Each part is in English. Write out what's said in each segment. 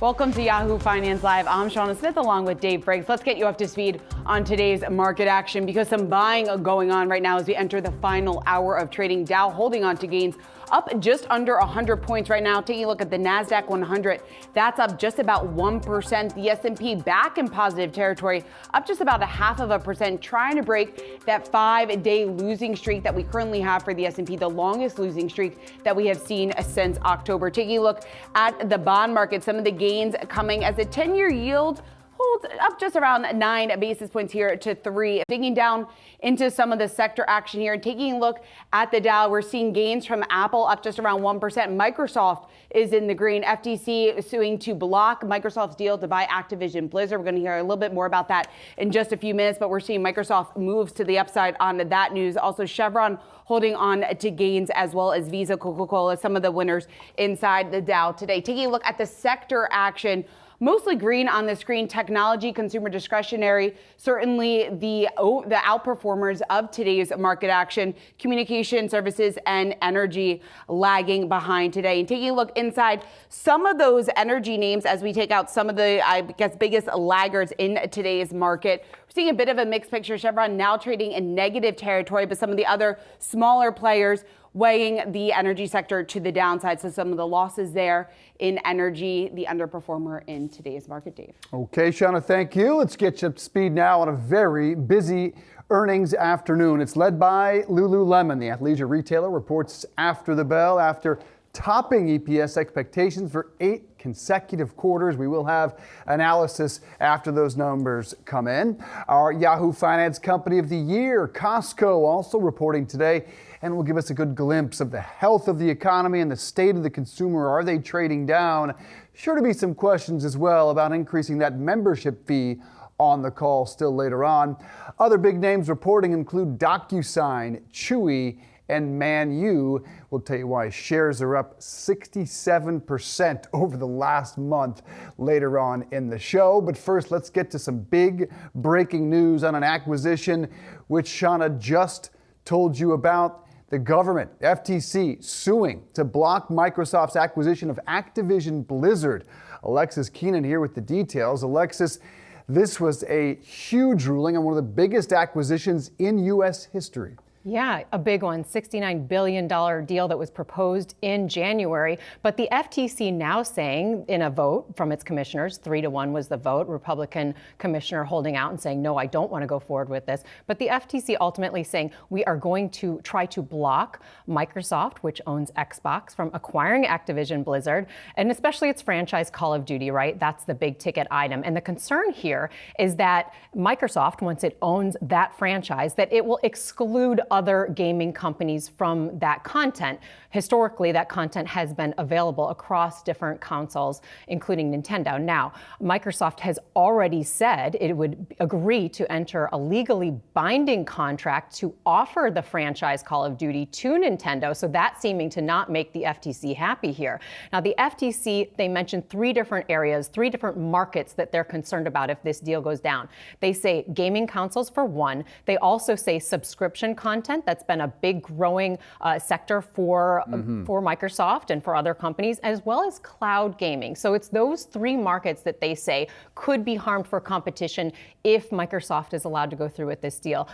Welcome to Yahoo Finance Live. I'm Shauna Smith along with Dave Briggs. Let's get you up to speed on today's market action because some buying going on right now as we enter the final hour of trading. Dow holding on to gains up just under 100 points right now. Taking a look at the Nasdaq 100, that's up just about 1%. The S&P back in positive territory, up just about 0.5%, trying to break that 5-day losing streak that we currently have for the S&P, the longest losing streak that we have seen since October. Taking a look at the bond market, some of the gains coming as the 10-year yield holds up just around 9 basis points here to 3. Digging down into some of the sector action here and taking a look at the Dow, we're seeing gains from Apple up just around 1%. Microsoft is in the green. FTC suing to block Microsoft's deal to buy Activision Blizzard. We're going to hear a little bit more about that in just a few minutes, but we're seeing Microsoft moves to the upside on that news. Also, Chevron holding on to gains, as well as Visa, Coca-Cola, some of the winners inside the Dow today. Taking a look at the sector action, mostly green on the screen. Technology, consumer discretionary, certainly the outperformers of today's market action. Communication services and energy lagging behind today. And taking a look inside some of those energy names as we take out some of the, biggest laggards in today's market. We're seeing a bit of a mixed picture. Chevron now trading in negative territory, but some of the other smaller players weighing the energy sector to the downside. So some of the losses there in energy, the underperformer in today's market, Dave. Okay, Shauna, thank you. Let's get you up to speed now on a very busy earnings afternoon. It's led by Lululemon. The athleisure retailer reports after the bell after topping EPS expectations for 8 consecutive quarters. We will have analysis after those numbers come in. Our Yahoo Finance Company of the Year, Costco, also reporting today and will give us a good glimpse of the health of the economy and the state of the consumer. Are they trading down? Sure to be some questions as well about increasing that membership fee on the call still later on. Other big names reporting include DocuSign, Chewy, and Man U. We'll tell you why shares are up 67% over the last month later on in the show. But first, let's get to some big breaking news on an acquisition which Shauna just told you about. The government, FTC, suing to block Microsoft's acquisition of Activision Blizzard. Alexis Keenan here with the details. Alexis, this was a huge ruling on one of the biggest acquisitions in U.S. history. Yeah, a big one, $69 billion deal that was proposed in January. But the FTC now saying in a vote from its commissioners, 3-1 was the vote, Republican commissioner holding out and saying, no, I don't want to go forward with this. But the FTC ultimately saying we are going to try to block Microsoft, which owns Xbox, from acquiring Activision Blizzard, and especially its franchise Call of Duty, right? That's the big ticket item. And the concern here is that Microsoft, once it owns that franchise, that it will exclude other gaming companies from that content. Historically, that content has been available across different consoles, including Nintendo. Now, Microsoft has already said it would agree to enter a legally binding contract to offer the franchise Call of Duty to Nintendo, so that's seeming to not make the FTC happy here. Now, the FTC, they mentioned 3 different areas, 3 different markets that they're concerned about if this deal goes down. They say gaming consoles for one. They also say subscription content. That's been a big growing sector for Microsoft and for other companies, as well as cloud gaming. So it's those 3 markets that they say could be harmed for competition if Microsoft is allowed to go through with this deal.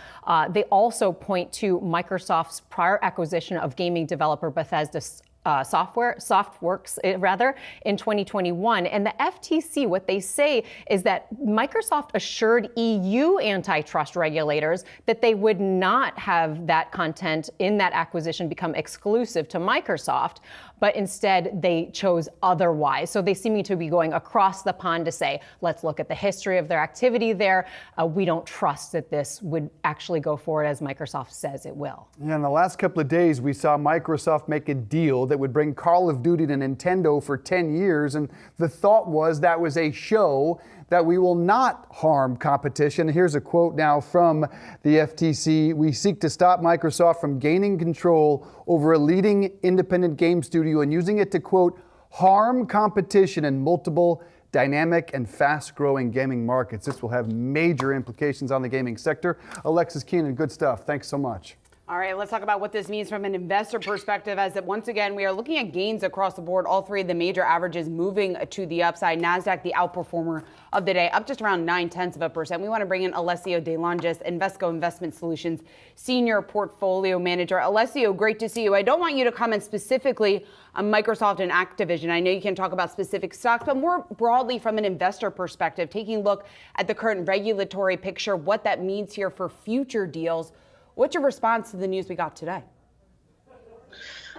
They also point to Microsoft's prior acquisition of gaming developer Bethesda Softworks in 2021. And the FTC, what they say is that Microsoft assured EU antitrust regulators that they would not have that content in that acquisition become exclusive to Microsoft, but instead they chose otherwise. So they seem to be going across the pond to say, let's look at the history of their activity there. We don't trust that this would actually go forward as Microsoft says it will. Yeah, in the last couple of days, we saw Microsoft make a deal that would bring Call of Duty to Nintendo for 10 years. And the thought was that was a show that we will not harm competition. Here's a quote now from the FTC. We seek to stop Microsoft from gaining control over a leading independent game studio and using it to, quote, harm competition in multiple dynamic and fast-growing gaming markets. This will have major implications on the gaming sector. Alexis Keenan, good stuff. Thanks so much. All right, let's talk about what this means from an investor perspective, as that once again, we are looking at gains across the board. All three of the major averages moving to the upside. Nasdaq, the outperformer of the day, up just around 0.9%. We want to bring in Alessio De Longis, Bespoke Investment Solutions Senior Portfolio Manager. Alessio, great to see you. I don't want you to comment specifically on Microsoft and Activision. I know you can talk about specific stocks, but more broadly from an investor perspective, taking a look at the current regulatory picture, what that means here for future deals. What's your response to the news we got today?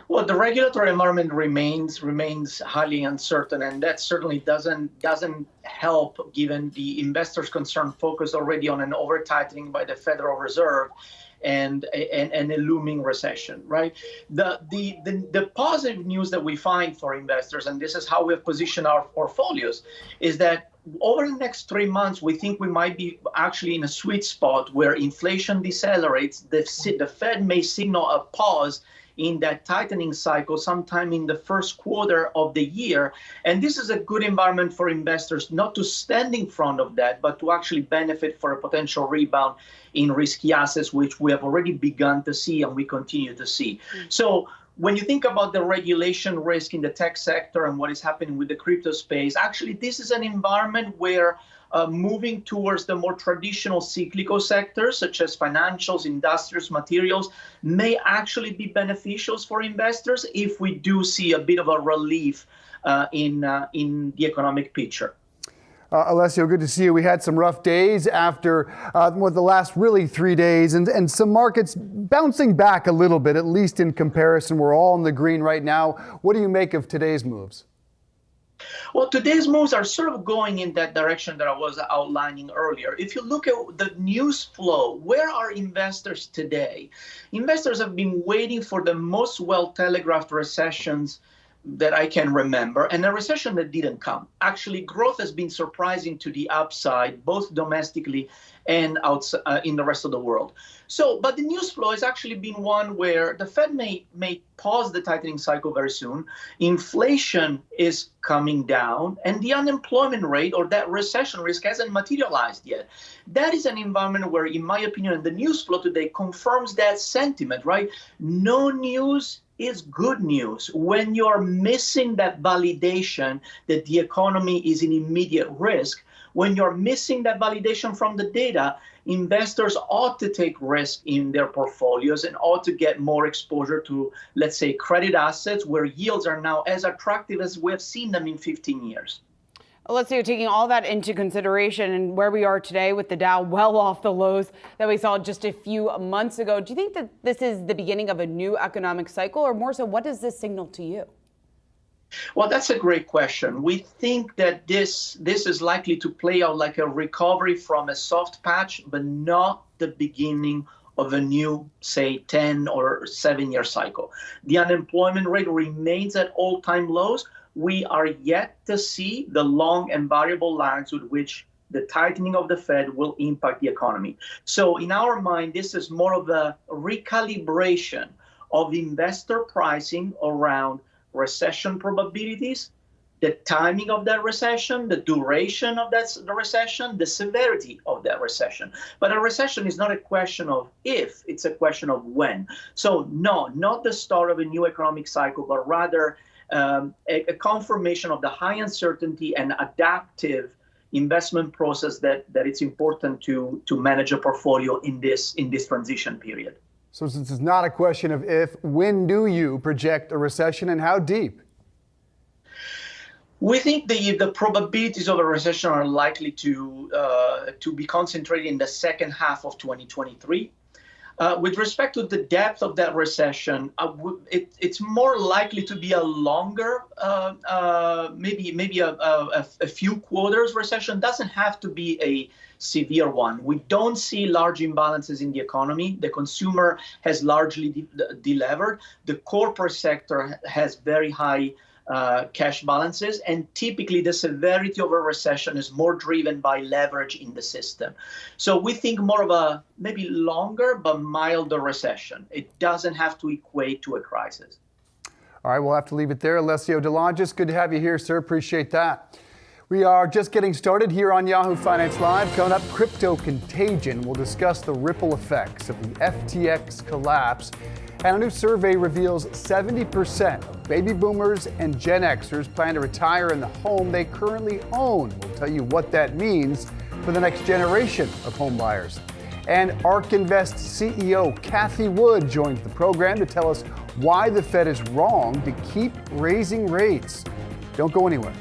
Well, the regulatory environment remains highly uncertain, and that certainly doesn't help given the investors' concern focus already on an over-tightening by the Federal Reserve and a looming recession, right? The positive news that we find for investors, and this is how we have positioned our portfolios, is that over the next 3 months, we think we might be actually in a sweet spot where inflation decelerates. The Fed may signal a pause in that tightening cycle sometime in the first quarter of the year. And this is a good environment for investors not to stand in front of that, but to actually benefit for a potential rebound in risky assets, which we have already begun to see and we continue to see. So when you think about the regulation risk in the tech sector and what is happening with the crypto space, actually, this is an environment where moving towards the more traditional cyclical sectors, such as financials, industrials, materials, may actually be beneficial for investors if we do see a bit of a relief in the economic picture. Alessio, good to see you. We had some rough days after the last really 3 days, and some markets bouncing back a little bit, at least in comparison. We're all in the green right now. What do you make of today's moves? Well, today's moves are sort of going in that direction that I was outlining earlier. If you look at the news flow, where are investors today? Investors have been waiting for the most well-telegraphed recessions that I can remember, and a recession that didn't come. Actually, growth has been surprising to the upside, both domestically and outside, in the rest of the world. So, but the news flow has actually been one where the Fed may pause the tightening cycle very soon. Inflation is coming down, and the unemployment rate or that recession risk hasn't materialized yet. That is an environment where, in my opinion, the news flow today confirms that sentiment, right? No news is good news. When you're missing that validation that the economy is in immediate risk, when you're missing that validation from the data, investors ought to take risk in their portfolios and ought to get more exposure to, let's say, credit assets where yields are now as attractive as we have seen them in 15 years. Let's say you're taking all that into consideration and where we are today with the Dow well off the lows that we saw just a few months ago. Do you think that this is the beginning of a new economic cycle, or more so, what does this signal to you? Well, that's a great question. We think that this is likely to play out like a recovery from a soft patch, but not the beginning of a new, say, 10 or 7-year cycle. The unemployment rate remains at all-time lows. We are yet to see the long and variable lags with which the tightening of the Fed will impact the economy. So in our mind, this is more of a recalibration of investor pricing around recession probabilities, the timing of that recession, the duration of the recession, the severity of that recession. But a recession is not a question of if, it's a question of when. So no, not the start of a new economic cycle, but rather a confirmation of the high uncertainty and adaptive investment process that it's important to manage a portfolio in this transition period. So since it's not a question of if, when do you project a recession and how deep? We think the probabilities of a recession are likely to be concentrated in the second half of 2023. With respect to the depth of that recession, it's more likely to be a longer, maybe a few quarters recession. Doesn't have to be a severe one. We don't see large imbalances in the economy. The consumer has largely delevered. The corporate sector has very high cash balances, and typically the severity of a recession is more driven by leverage in the system. So we think more of a maybe longer but milder recession. It doesn't have to equate to a crisis. All right, we'll have to leave it there. Alessio De Longis, good to have you here, sir. Appreciate that. We are just getting started here on Yahoo Finance Live. Coming up, crypto contagion. We'll discuss the ripple effects of the FTX collapse. And a new survey reveals 70% of baby boomers and Gen Xers plan to retire in the home they currently own. We'll tell you what that means for the next generation of home buyers. And ARK Invest CEO Cathie Wood joins the program to tell us why the Fed is wrong to keep raising rates. Don't go anywhere.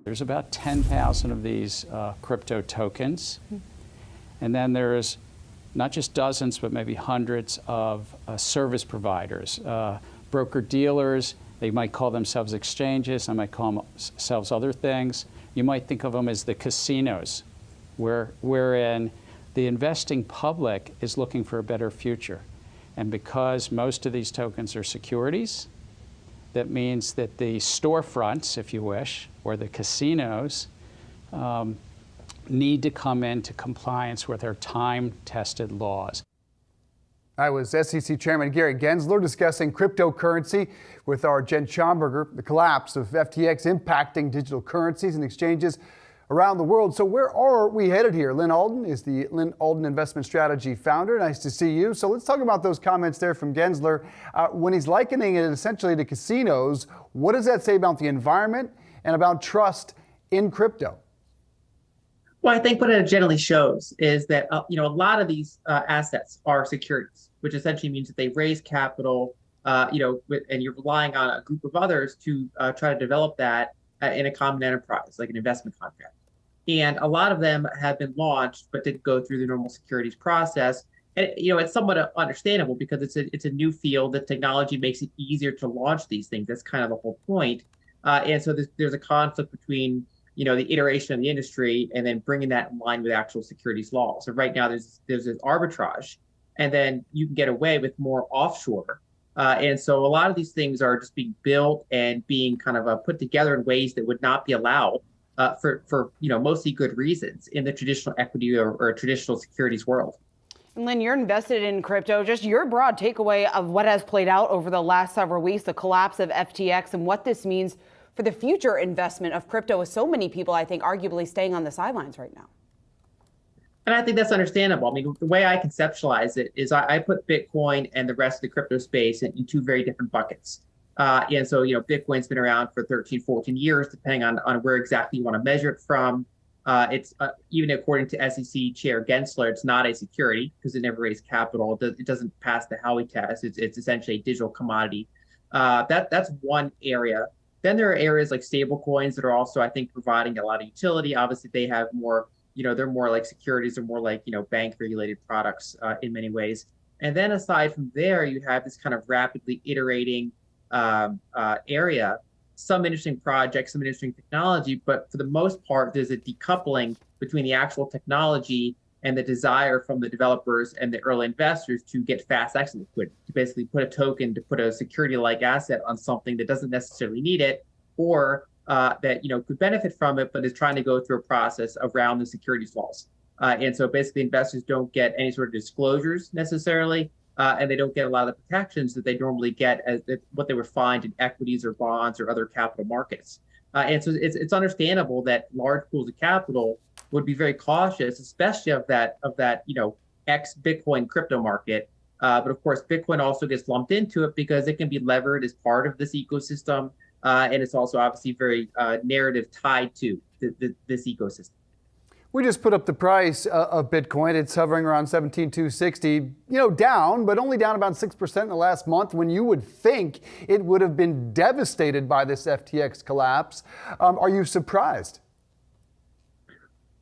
There's about 10,000 of these crypto tokens. And then there's not just dozens, but maybe hundreds of service providers, broker-dealers. They might call themselves exchanges. They might call themselves other things. You might think of them as the casinos, wherein the investing public is looking for a better future. And because most of these tokens are securities, that means that the storefronts, if you wish, or the casinos need to come into compliance with our time-tested laws. I was SEC Chairman Gary Gensler discussing cryptocurrency with our Jen Schomburger, the collapse of FTX impacting digital currencies and exchanges around the world. So where are we headed here? Lynn Alden is the Lynn Alden Investment Strategy founder. Nice to see you. So let's talk about those comments there from Gensler. When he's likening it essentially to casinos, what does that say about the environment and about trust in crypto? Well, I think what it generally shows is that a lot of these assets are securities, which essentially means that they raise capital, and you're relying on a group of others to try to develop that in a common enterprise, like an investment contract. And a lot of them have been launched, but didn't go through the normal securities process. And it's somewhat understandable because it's a new field. The technology makes it easier to launch these things. That's kind of the whole point. And so there's a conflict between the iteration of the industry and then bringing that in line with actual securities law. So right now there's this arbitrage, and then you can get away with more offshore. And so a lot of these things are just being built and being kind of put together in ways that would not be allowed for mostly good reasons in the traditional equity or traditional securities world. And Lynn, you're invested in crypto. Just your broad takeaway of what has played out over the last several weeks, the collapse of FTX, and what this means for the future investment of crypto, with so many people, I think, arguably staying on the sidelines right now. And I think that's understandable. I mean, the way I conceptualize it is I put Bitcoin and the rest of the crypto space in two very different buckets. And so, Bitcoin's been around for 13, 14 years, depending on where exactly you want to measure it from. It's even according to SEC Chair Gensler, it's not a security because it never raised capital. It doesn't pass the Howey test. It's essentially a digital commodity. That's one area. Then there are areas like stable coins that are also, I think, providing a lot of utility. Obviously, they have more, they're more like securities, they're more like, bank regulated products in many ways. And then aside from there, you have this kind of rapidly iterating area, some interesting projects, some interesting technology, but for the most part, there's a decoupling between the actual technology and the desire from the developers and the early investors to get fast exit liquidity, to basically put a token, to put a security-like asset on something that doesn't necessarily need it, or that could benefit from it, but is trying to go through a process around the securities laws. And so basically, investors don't get any sort of disclosures necessarily, and they don't get a lot of the protections that they normally get as what they would find in equities or bonds or other capital markets. And so it's understandable that large pools of capital would be very cautious, especially of that ex Bitcoin crypto market. But of course, Bitcoin also gets lumped into it because it can be levered as part of this ecosystem, and it's also obviously very narrative tied to this ecosystem. We just put up the price of Bitcoin. It's hovering around 17,260, down, but only down about 6% in the last month, when you would think it would have been devastated by this FTX collapse. Are you surprised?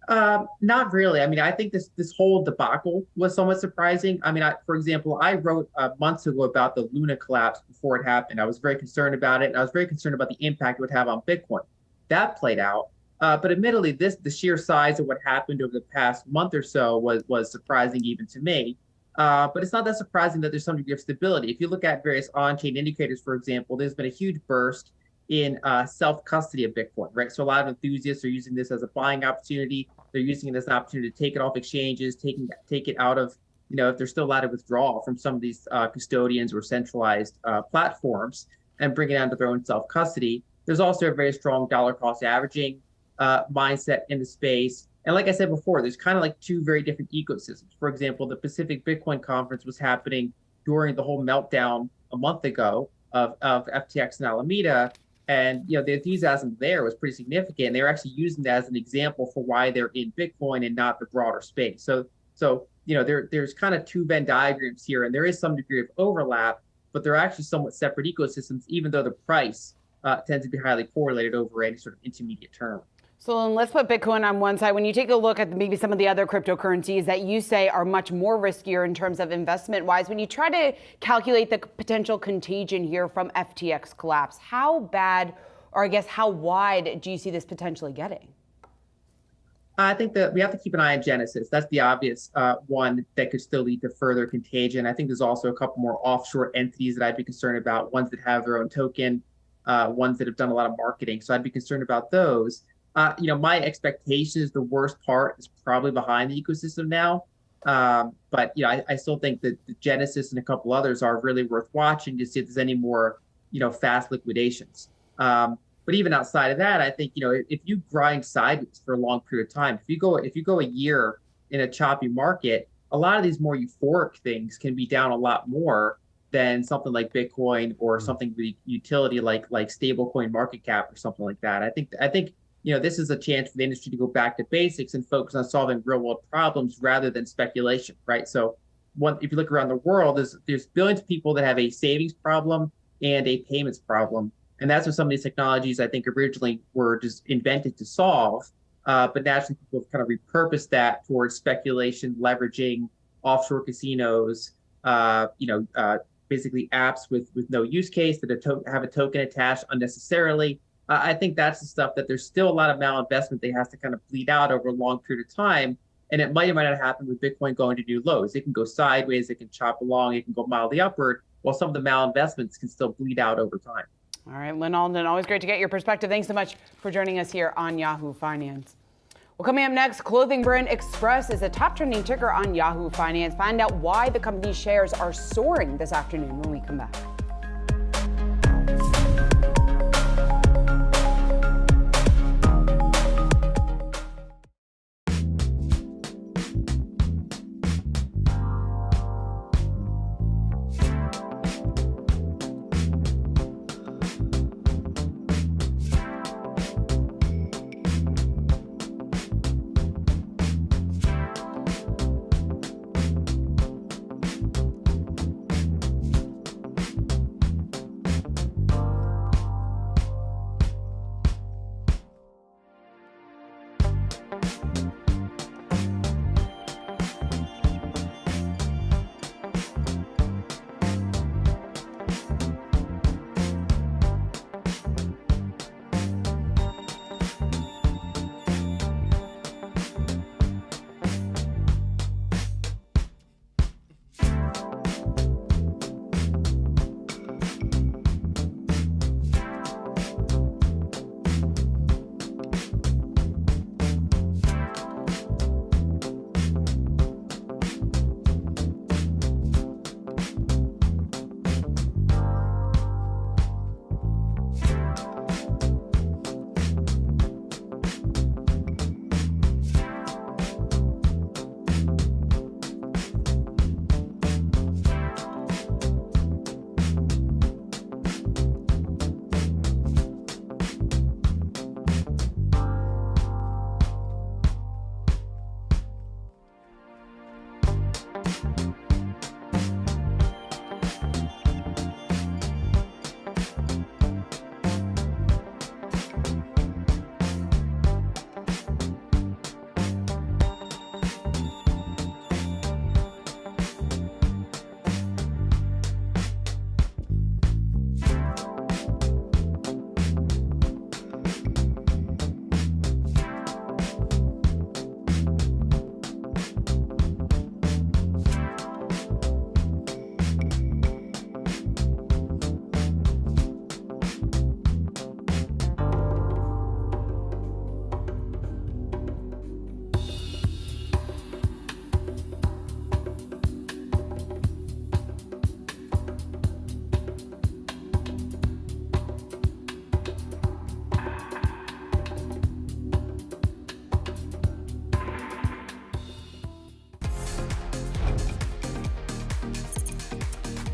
Not really. I mean, I think this whole debacle was somewhat surprising. I mean, for example, I wrote months ago about the Luna collapse before it happened. I was very concerned about it, and I was very concerned about the impact it would have on Bitcoin. That played out. But admittedly, the sheer size of what happened over the past month or so was surprising even to me. But it's not that surprising that there's some degree of stability. If you look at various on-chain indicators, for example, there's been a huge burst in self-custody of Bitcoin, right? So a lot of enthusiasts are using this as a buying opportunity. They're using it as an opportunity to take it off exchanges, take it out of, if they're still allowed to withdraw from some of these custodians or centralized platforms, and bring it onto their own self-custody. There's also a very strong dollar cost averaging mindset in the space. And like I said before, there's kind of like two very different ecosystems. For example, the Pacific Bitcoin Conference was happening during the whole meltdown a month ago of FTX and Alameda. And the enthusiasm there was pretty significant. And they were actually using that as an example for why they're in Bitcoin and not the broader space. So there's kind of two Venn diagrams here, and there is some degree of overlap, but they're actually somewhat separate ecosystems, even though the price tends to be highly correlated over any sort of intermediate term. So let's put Bitcoin on one side. When you take a look at maybe some of the other cryptocurrencies that you say are much more riskier in terms of investment wise, when you try to calculate the potential contagion here from FTX collapse, how bad, or I guess how wide, do you see this potentially getting? I think that we have to keep an eye on Genesis. That's the obvious one that could still lead to further contagion. I think there's also a couple more offshore entities that I'd be concerned about, ones that have their own token, ones that have done a lot of marketing. So I'd be concerned about those. My expectation is the worst part is probably behind the ecosystem now. But I still think that the Genesis and a couple others are really worth watching to see if there's any more, fast liquidations. But even outside of that, I think, if you grind sideways for a long period of time, if you go a year in a choppy market, a lot of these more euphoric things can be down a lot more than something like Bitcoin or something with utility like stablecoin market cap or something like that. I think this is a chance for the industry to go back to basics and focus on solving real world problems rather than speculation, right? So if you look around the world, there's billions of people that have a savings problem and a payments problem. And that's what some of these technologies, I think, originally were just invented to solve. But naturally, people have kind of repurposed that towards speculation, leveraging, offshore casinos, basically apps with no use case that have a token attached unnecessarily. I think that's the stuff that there's still a lot of malinvestment that has to kind of bleed out over a long period of time. And it might or might not happen with Bitcoin going to new lows. It can go sideways, it can chop along, it can go mildly upward, while some of the malinvestments can still bleed out over time. All right, Lynn Alden, always great to get your perspective. Thanks so much for joining us here on Yahoo Finance. Well, coming up next, clothing brand Express is a top trending ticker on Yahoo Finance. Find out why the company's shares are soaring this afternoon when we come back.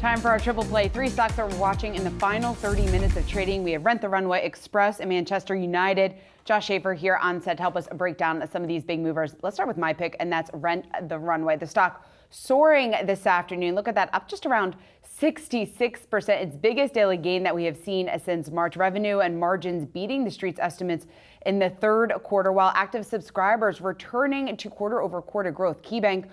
Time for our triple play. 3 stocks that we're watching in the final 30 minutes of trading. We have Rent the Runway, Express, and Manchester United. Josh Schaefer here on set to help us break down some of these big movers. Let's start with my pick, and that's Rent the Runway. The stock soaring this afternoon. Look at that, up just around 66%. Its biggest daily gain that we have seen since March. Revenue and margins beating the street's estimates in the third quarter, while active subscribers returning to quarter-over-quarter growth. KeyBank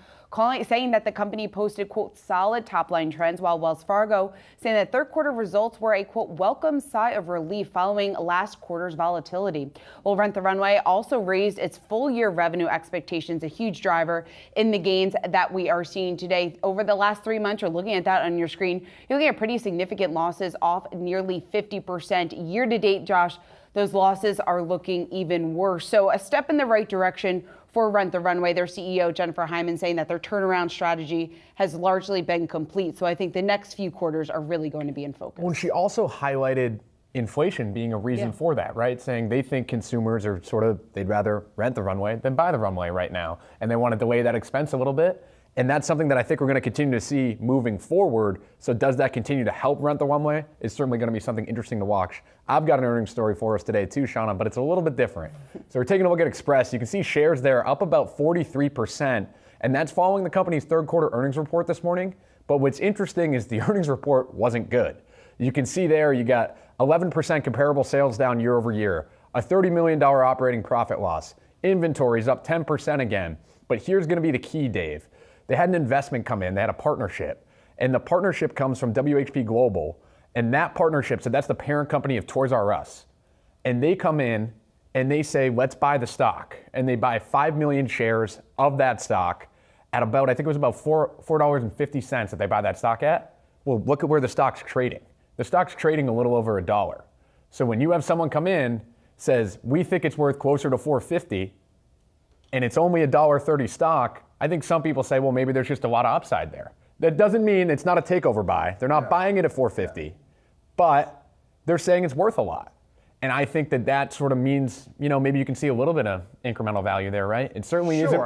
saying that the company posted, quote, solid top-line trends, while Wells Fargo saying that third quarter results were a, quote, welcome sigh of relief following last quarter's volatility. Well, Rent the Runway also raised its full-year revenue expectations, a huge driver in the gains that we are seeing today. Over the last 3 months, you're looking at that on your screen, you're looking at pretty significant losses, off nearly 50%. Year to date, Josh, those losses are looking even worse. So a step in the right direction for Rent the Runway. Their CEO, Jennifer Hyman, saying that their turnaround strategy has largely been complete. So I think the next few quarters are really going to be in focus. Well, she also highlighted inflation being a reason for that, right? Saying they think consumers are they'd rather rent the runway than buy the runway right now. And they want to delay that expense a little bit. And that's something that I think we're going to continue to see moving forward. So does that continue to help Rent the Runway? It's certainly going to be something interesting to watch. I've got an earnings story for us today too, Shauna, but it's a little bit different. So we're taking a look at Express. You can see shares there up about 43%, and that's following the company's third quarter earnings report this morning. But what's interesting is the earnings report wasn't good. You can see there you got 11% comparable sales down year over year, a $30 million operating profit loss, inventories up 10% again. But here's going to be the key, Dave. They had an investment come in, they had a partnership, and the partnership comes from WHP Global, and that partnership, so that's the parent company of Toys R Us, and they come in and they say, let's buy the stock, and they buy 5 million shares of that stock at about, I think it was about $4.50 that they buy that stock at. Well, look at where the stock's trading. The stock's trading a little over $1. So when you have someone come in, says, we think it's worth closer to $4.50, and it's only a $1.30 stock, I think some people say, well, maybe there's just a lot of upside there. That doesn't mean it's not a takeover buy. They're not buying it at $4.50, but they're saying it's worth a lot. And I think that sort of means, maybe you can see a little bit of incremental value there, right? It certainly isn't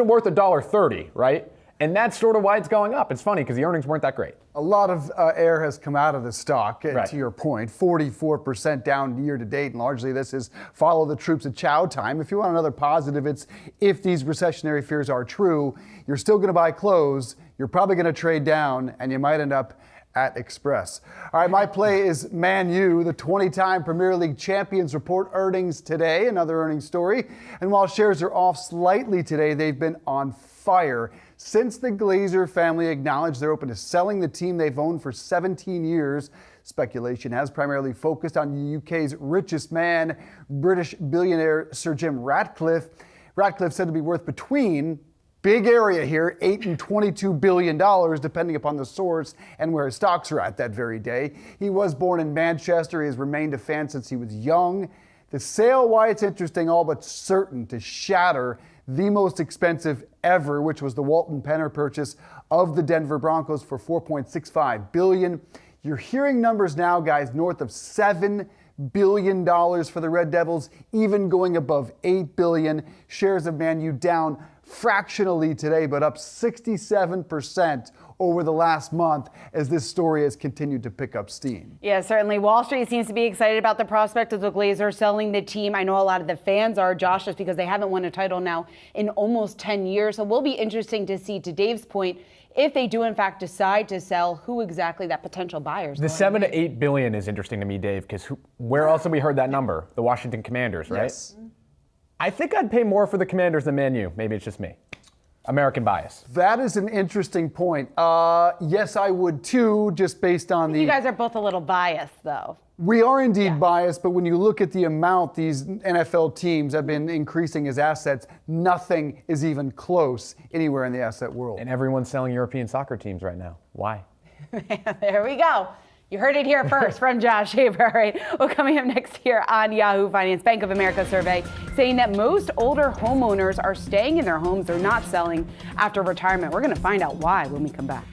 worth $1.30, right? And that's sort of why it's going up. It's funny because the earnings weren't that great. A lot of air has come out of the stock, Right. to your point. 44% down year to date, and largely this is follow the troops at chow time. If you want another positive, it's if these recessionary fears are true, you're still going to buy clothes, you're probably going to trade down, and you might end up at Express. All right, my play is Man U. The 20-time Premier League champions report earnings today, another earnings story. And while shares are off slightly today, they've been on fire. Since the Glazer family acknowledged they're open to selling the team they've owned for 17 years, speculation has primarily focused on the UK's richest man, British billionaire Sir Jim Ratcliffe. Ratcliffe said to be worth between, big area here, $8 and $22 billion, depending upon the source and where his stocks are at that very day. He was born in Manchester. He has remained a fan since he was young. The sale, why it's interesting, all but certain to shatter the most expensive ever, which was the Walton Penner purchase of the Denver Broncos for $4.65 billion. You're hearing numbers now, guys, north of $7 billion for the Red Devils, even going above $8 billion. Shares of Man U down fractionally today, but up 67% over the last month as this story has continued to pick up steam. Yeah, certainly. Wall Street seems to be excited about the prospect of the Glazers selling the team. I know a lot of the fans are, Josh, just because they haven't won a title now in almost 10 years. So it will be interesting to see, to Dave's point, if they do in fact decide to sell, who exactly that potential buyer is. The 7 to 8 billion is interesting to me, Dave, because where else have we heard that number? The Washington Commanders, right? Yes. I think I'd pay more for the Commanders than Man U. Maybe it's just me. American bias. That is an interesting point. Yes, I would too, just based on You guys are both a little biased, though. We are indeed biased, but when you look at the amount these NFL teams have been increasing as assets, nothing is even close anywhere in the asset world. And everyone's selling European soccer teams right now. Why? There we go. You heard it here first from Josh Haber. All right. Well, coming up next here on Yahoo Finance, Bank of America survey saying that most older homeowners are staying in their homes. They're not selling after retirement. We're going to find out why when we come back.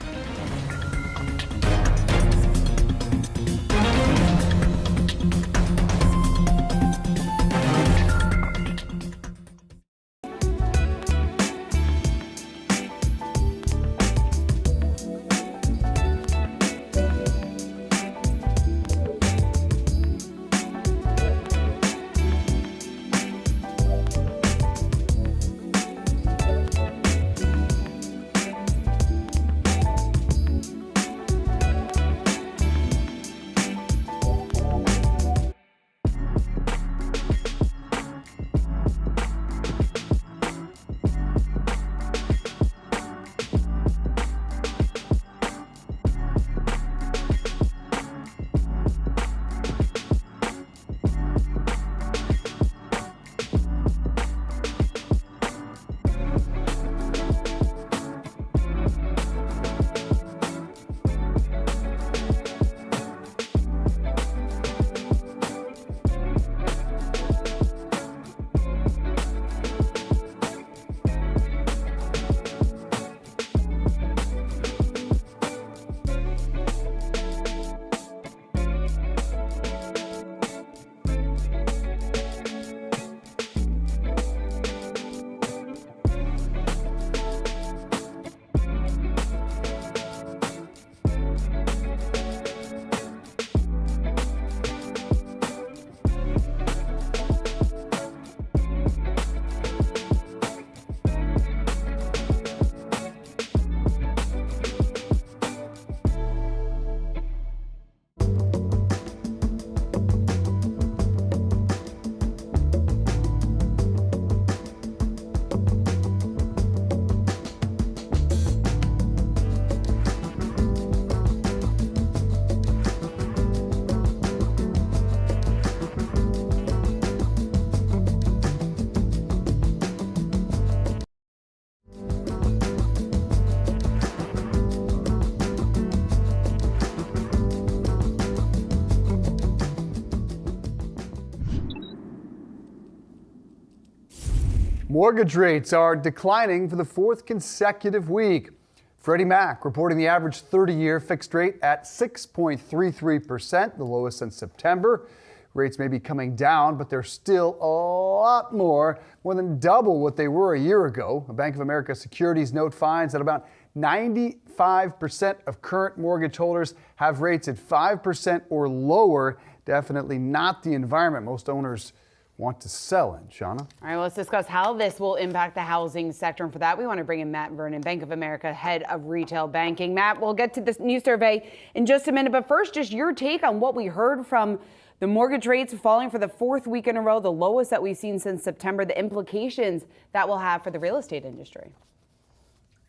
Mortgage rates are declining for the fourth consecutive week. Freddie Mac reporting the average 30-year fixed rate at 6.33%, the lowest since September. Rates may be coming down, but they're still a lot more than double what they were a year ago. A Bank of America securities note finds that about 95% of current mortgage holders have rates at 5% or lower. Definitely not the environment most owners want to sell in. Shauna? All right, well, let's discuss how this will impact the housing sector. And for that, we want to bring in Matt Vernon, Bank of America head of retail banking. Matt, we'll get to this new survey in just a minute. But first, just your take on what we heard from the mortgage rates falling for the fourth week in a row, the lowest that we've seen since September, the implications that will have for the real estate industry.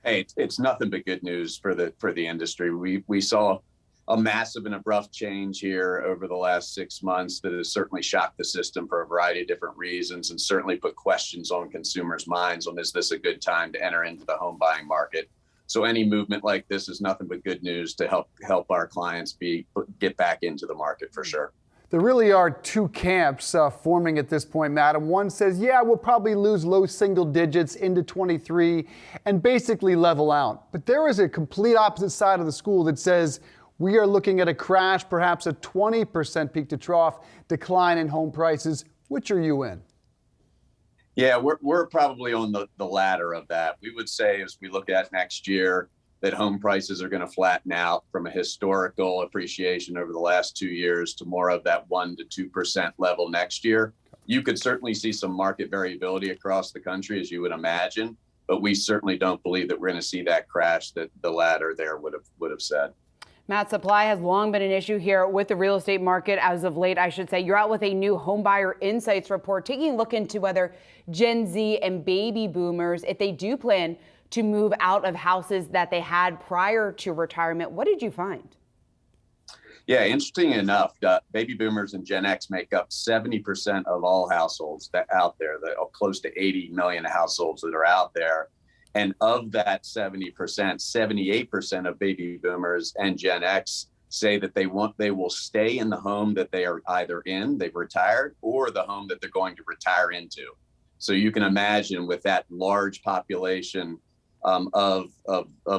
Hey, it's nothing but good news for the industry. We saw a massive and abrupt change here over the last 6 months that has certainly shocked the system for a variety of different reasons, and certainly put questions on consumers' minds on, is this a good time to enter into the home buying market? So any movement like this is nothing but good news to help our clients get back into the market for sure. There really are two camps forming at this point, Matt. And one says, yeah, we'll probably lose low single digits into 23 and basically level out. But there is a complete opposite side of the school that says we are looking at a crash, perhaps a 20% peak to trough decline in home prices. Which are you in? Yeah, we're probably on the latter of that. We would say as we look at next year that home prices are going to flatten out from a historical appreciation over the last 2 years to more of that 1% to 2% level next year. You could certainly see some market variability across the country, as you would imagine, but we certainly don't believe that we're going to see that crash that the latter there would have said. Matt, supply has long been an issue here with the real estate market as of late, I should say. You're out with a new Homebuyer Insights report taking a look into whether Gen Z and baby boomers, if they do plan to move out of houses that they had prior to retirement. What did you find? Yeah, interesting enough, baby boomers and Gen X make up 70% of all households that out there, close to 80 million households that are out there. And of that 70%, 78% of baby boomers and Gen X say that they will stay in the home that they are either in, they've retired, or the home that they're going to retire into. So you can imagine with that large population of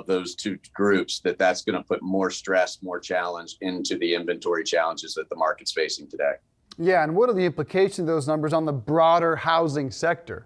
those two groups, that's going to put more stress, more challenge into the inventory challenges that the market's facing today. Yeah, and what are the implications of those numbers on the broader housing sector?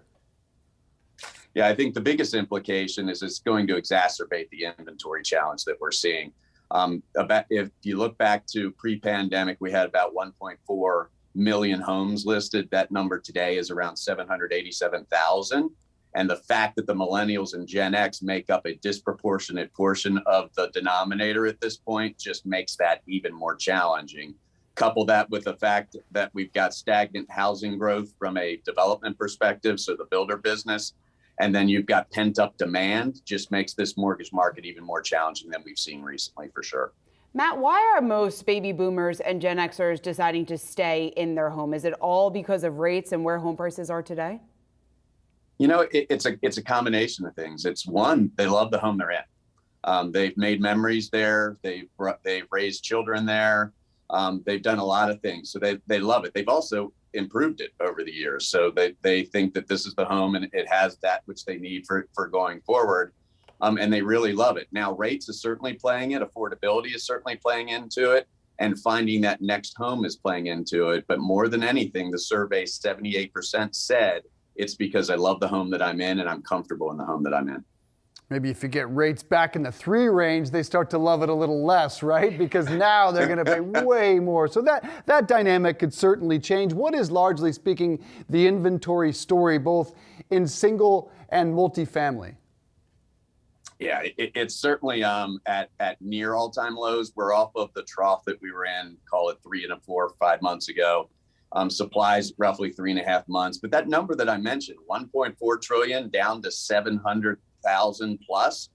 Yeah, I think the biggest implication is it's going to exacerbate the inventory challenge that we're seeing. If you look back to pre-pandemic, we had about 1.4 million homes listed. That number today is around 787,000. And the fact that the millennials and Gen X make up a disproportionate portion of the denominator at this point just makes that even more challenging. Couple that with the fact that we've got stagnant housing growth from a development perspective, so the builder business, and then you've got pent up demand, just makes this mortgage market even more challenging than we've seen recently for sure. Matt, why are most baby boomers and Gen Xers deciding to stay in their home? Is it all because of rates and where home prices are today? You know, it's a combination of things. It's one, they love the home they're in. They've made memories there. They've raised children there. They've done a lot of things. So they love it. They've also improved it over the years. So they think that this is the home and it has that which they need for going forward. And they really love it. Now, rates is certainly playing it. Affordability is certainly playing into it. And finding that next home is playing into it. But more than anything, the survey, 78% said, it's because I love the home that I'm in and I'm comfortable in the home that I'm in. Maybe if you get rates back in the 3 range, they start to love it a little less, right? Because now they're going to pay way more. So that dynamic could certainly change. What is, largely speaking, the inventory story, both in single and multifamily? Yeah, it's certainly at near all-time lows. We're off of the trough that we were in, call it 3 and 4 or 5 months ago. Supplies roughly 3.5 months. But that number that I mentioned, 1.4 trillion down to 700,000 plus,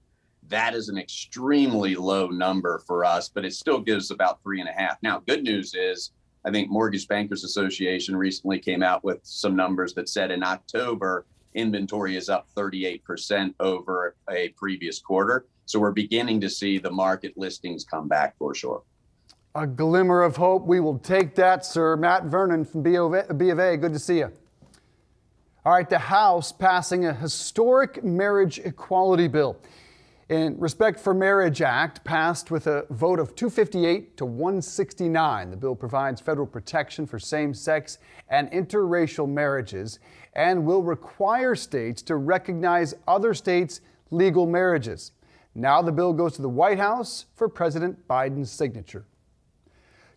that is an extremely low number for us, but it still gives about 3.5. Now, good news is, I think Mortgage Bankers Association recently came out with some numbers that said in October, inventory is up 38% over a previous quarter. So we're beginning to see the market listings come back for sure. A glimmer of hope. We will take that, sir. Matt Vernon from B of A. Good to see you. All right, the House passing a historic marriage equality bill. In Respect for Marriage Act passed with a vote of 258 to 169. The bill provides federal protection for same-sex and interracial marriages and will require states to recognize other states' legal marriages. Now the bill goes to the White House for President Biden's signature.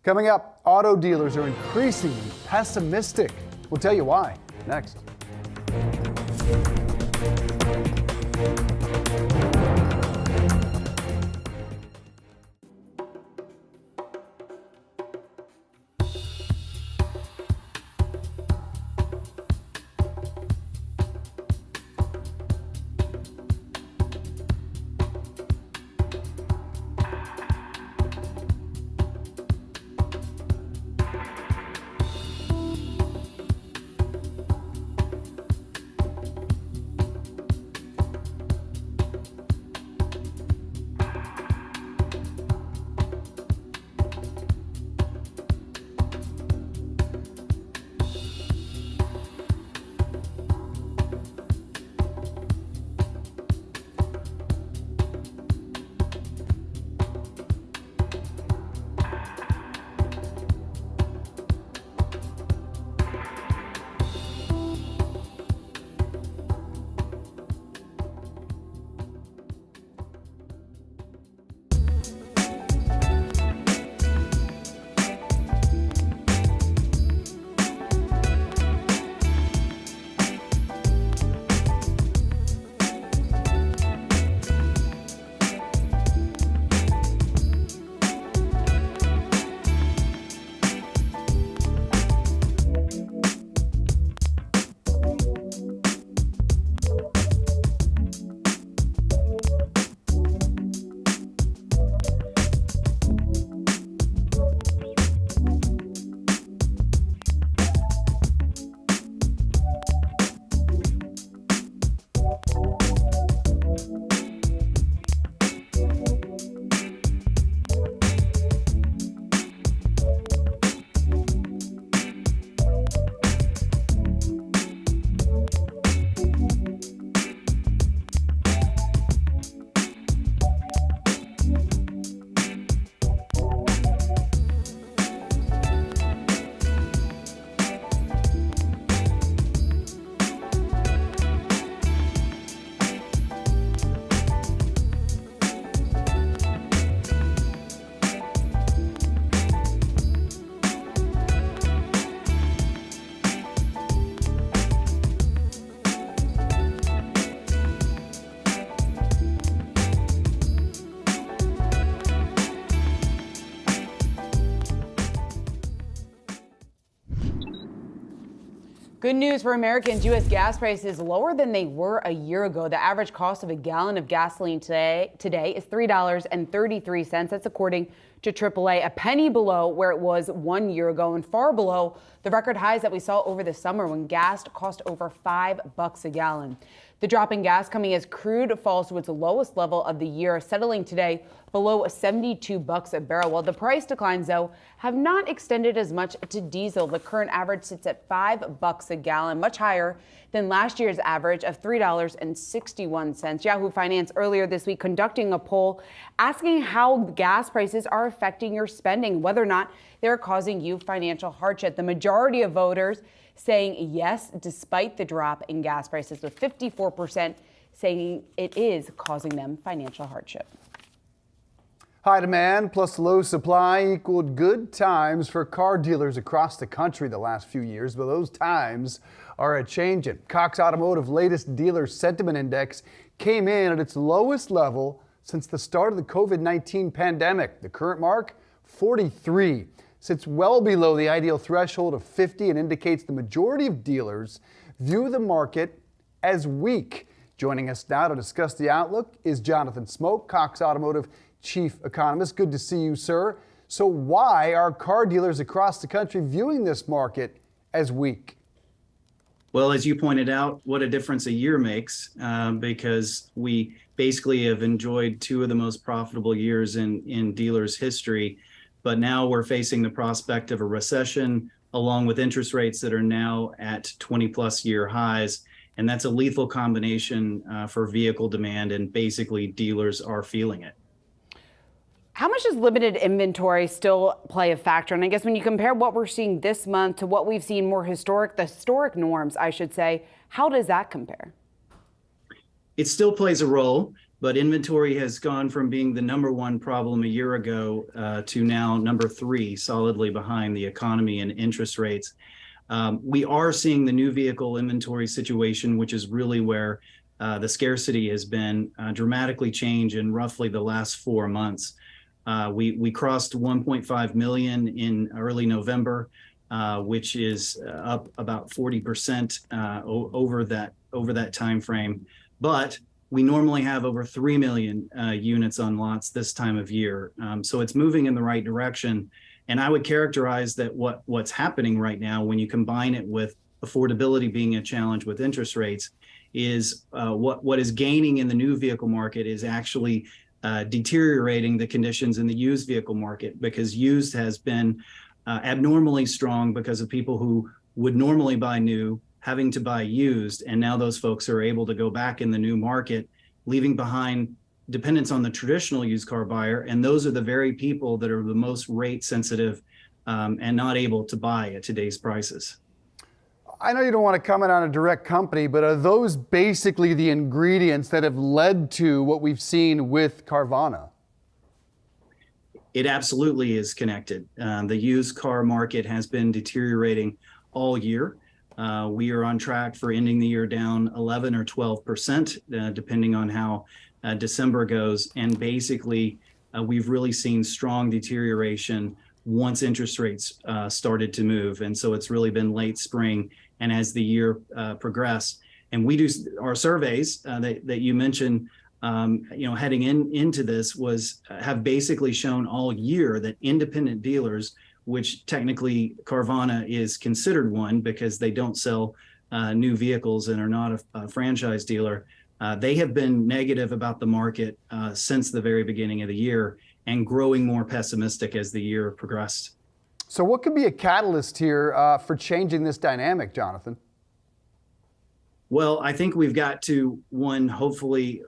Coming up, auto dealers are increasingly pessimistic. We'll tell you why next. Good news for Americans. U.S. gas prices lower than they were a year ago. The average cost of a gallon of gasoline today is $3.33. That's according to AAA, a penny below where it was 1 year ago and far below the record highs that we saw over the summer when gas cost over $5 a gallon. The drop in gas coming as crude falls to its lowest level of the year, settling today below $72 a barrel. While the price declines, though, have not extended as much to diesel. The current average sits at $5 a gallon, much higher than last year's average of $3.61. Yahoo Finance earlier this week conducting a poll asking how gas prices are affecting your spending, whether or not they're causing you financial hardship. The majority of voters saying yes, despite the drop in gas prices, with 54% saying it is causing them financial hardship. High demand plus low supply equaled good times for car dealers across the country the last few years, but those times are a-changing. Cox Automotive latest dealer sentiment index came in at its lowest level since the start of the COVID-19 pandemic. The current mark, 43. Sits well below the ideal threshold of 50 and indicates the majority of dealers view the market as weak. Joining us now to discuss the outlook is Jonathan Smoke, Cox Automotive Chief Economist. Good to see you, sir. So why are car dealers across the country viewing this market as weak? Well, as you pointed out, what a difference a year makes, because we basically have enjoyed two of the most profitable years in dealers' history. But now we're facing the prospect of a recession, along with interest rates that are now at 20+ year highs. And that's a lethal combination for vehicle demand, and basically dealers are feeling it. How much does limited inventory still play a factor? And I guess when you compare what we're seeing this month to what we've seen more the historic norms, I should say, how does that compare? It still plays a role, but inventory has gone from being the #1 problem a year ago to now #3, solidly behind the economy and interest rates. We are seeing the new vehicle inventory situation, which is really where the scarcity has been dramatically change in roughly the last 4 months. We crossed 1.5 million in early November, which is up about 40% over that time frame. But we normally have over 3 million units on lots this time of year. So it's moving in the right direction. And I would characterize that what's happening right now, when you combine it with affordability being a challenge with interest rates, is what is gaining in the new vehicle market is actually deteriorating the conditions in the used vehicle market, because used has been abnormally strong because of people who would normally buy new having to buy used. And now those folks are able to go back in the new market, leaving behind dependence on the traditional used car buyer. And those are the very people that are the most rate sensitive and not able to buy at today's prices. I know you don't want to comment on a direct company, but are those basically the ingredients that have led to what we've seen with Carvana? It absolutely is connected. The used car market has been deteriorating all year. We are on track for ending the year down 11 or 12%, depending on how December goes. And basically, we've really seen strong deterioration once interest rates started to move. And so it's really been late spring and as the year progressed. And we do our surveys that you mentioned, heading into this have basically shown all year that independent dealers, which technically Carvana is considered one because they don't sell new vehicles and are not a franchise dealer, they have been negative about the market since the very beginning of the year and growing more pessimistic as the year progressed. So what could be a catalyst here for changing this dynamic, Jonathan? Well, I think we've got to, hopefully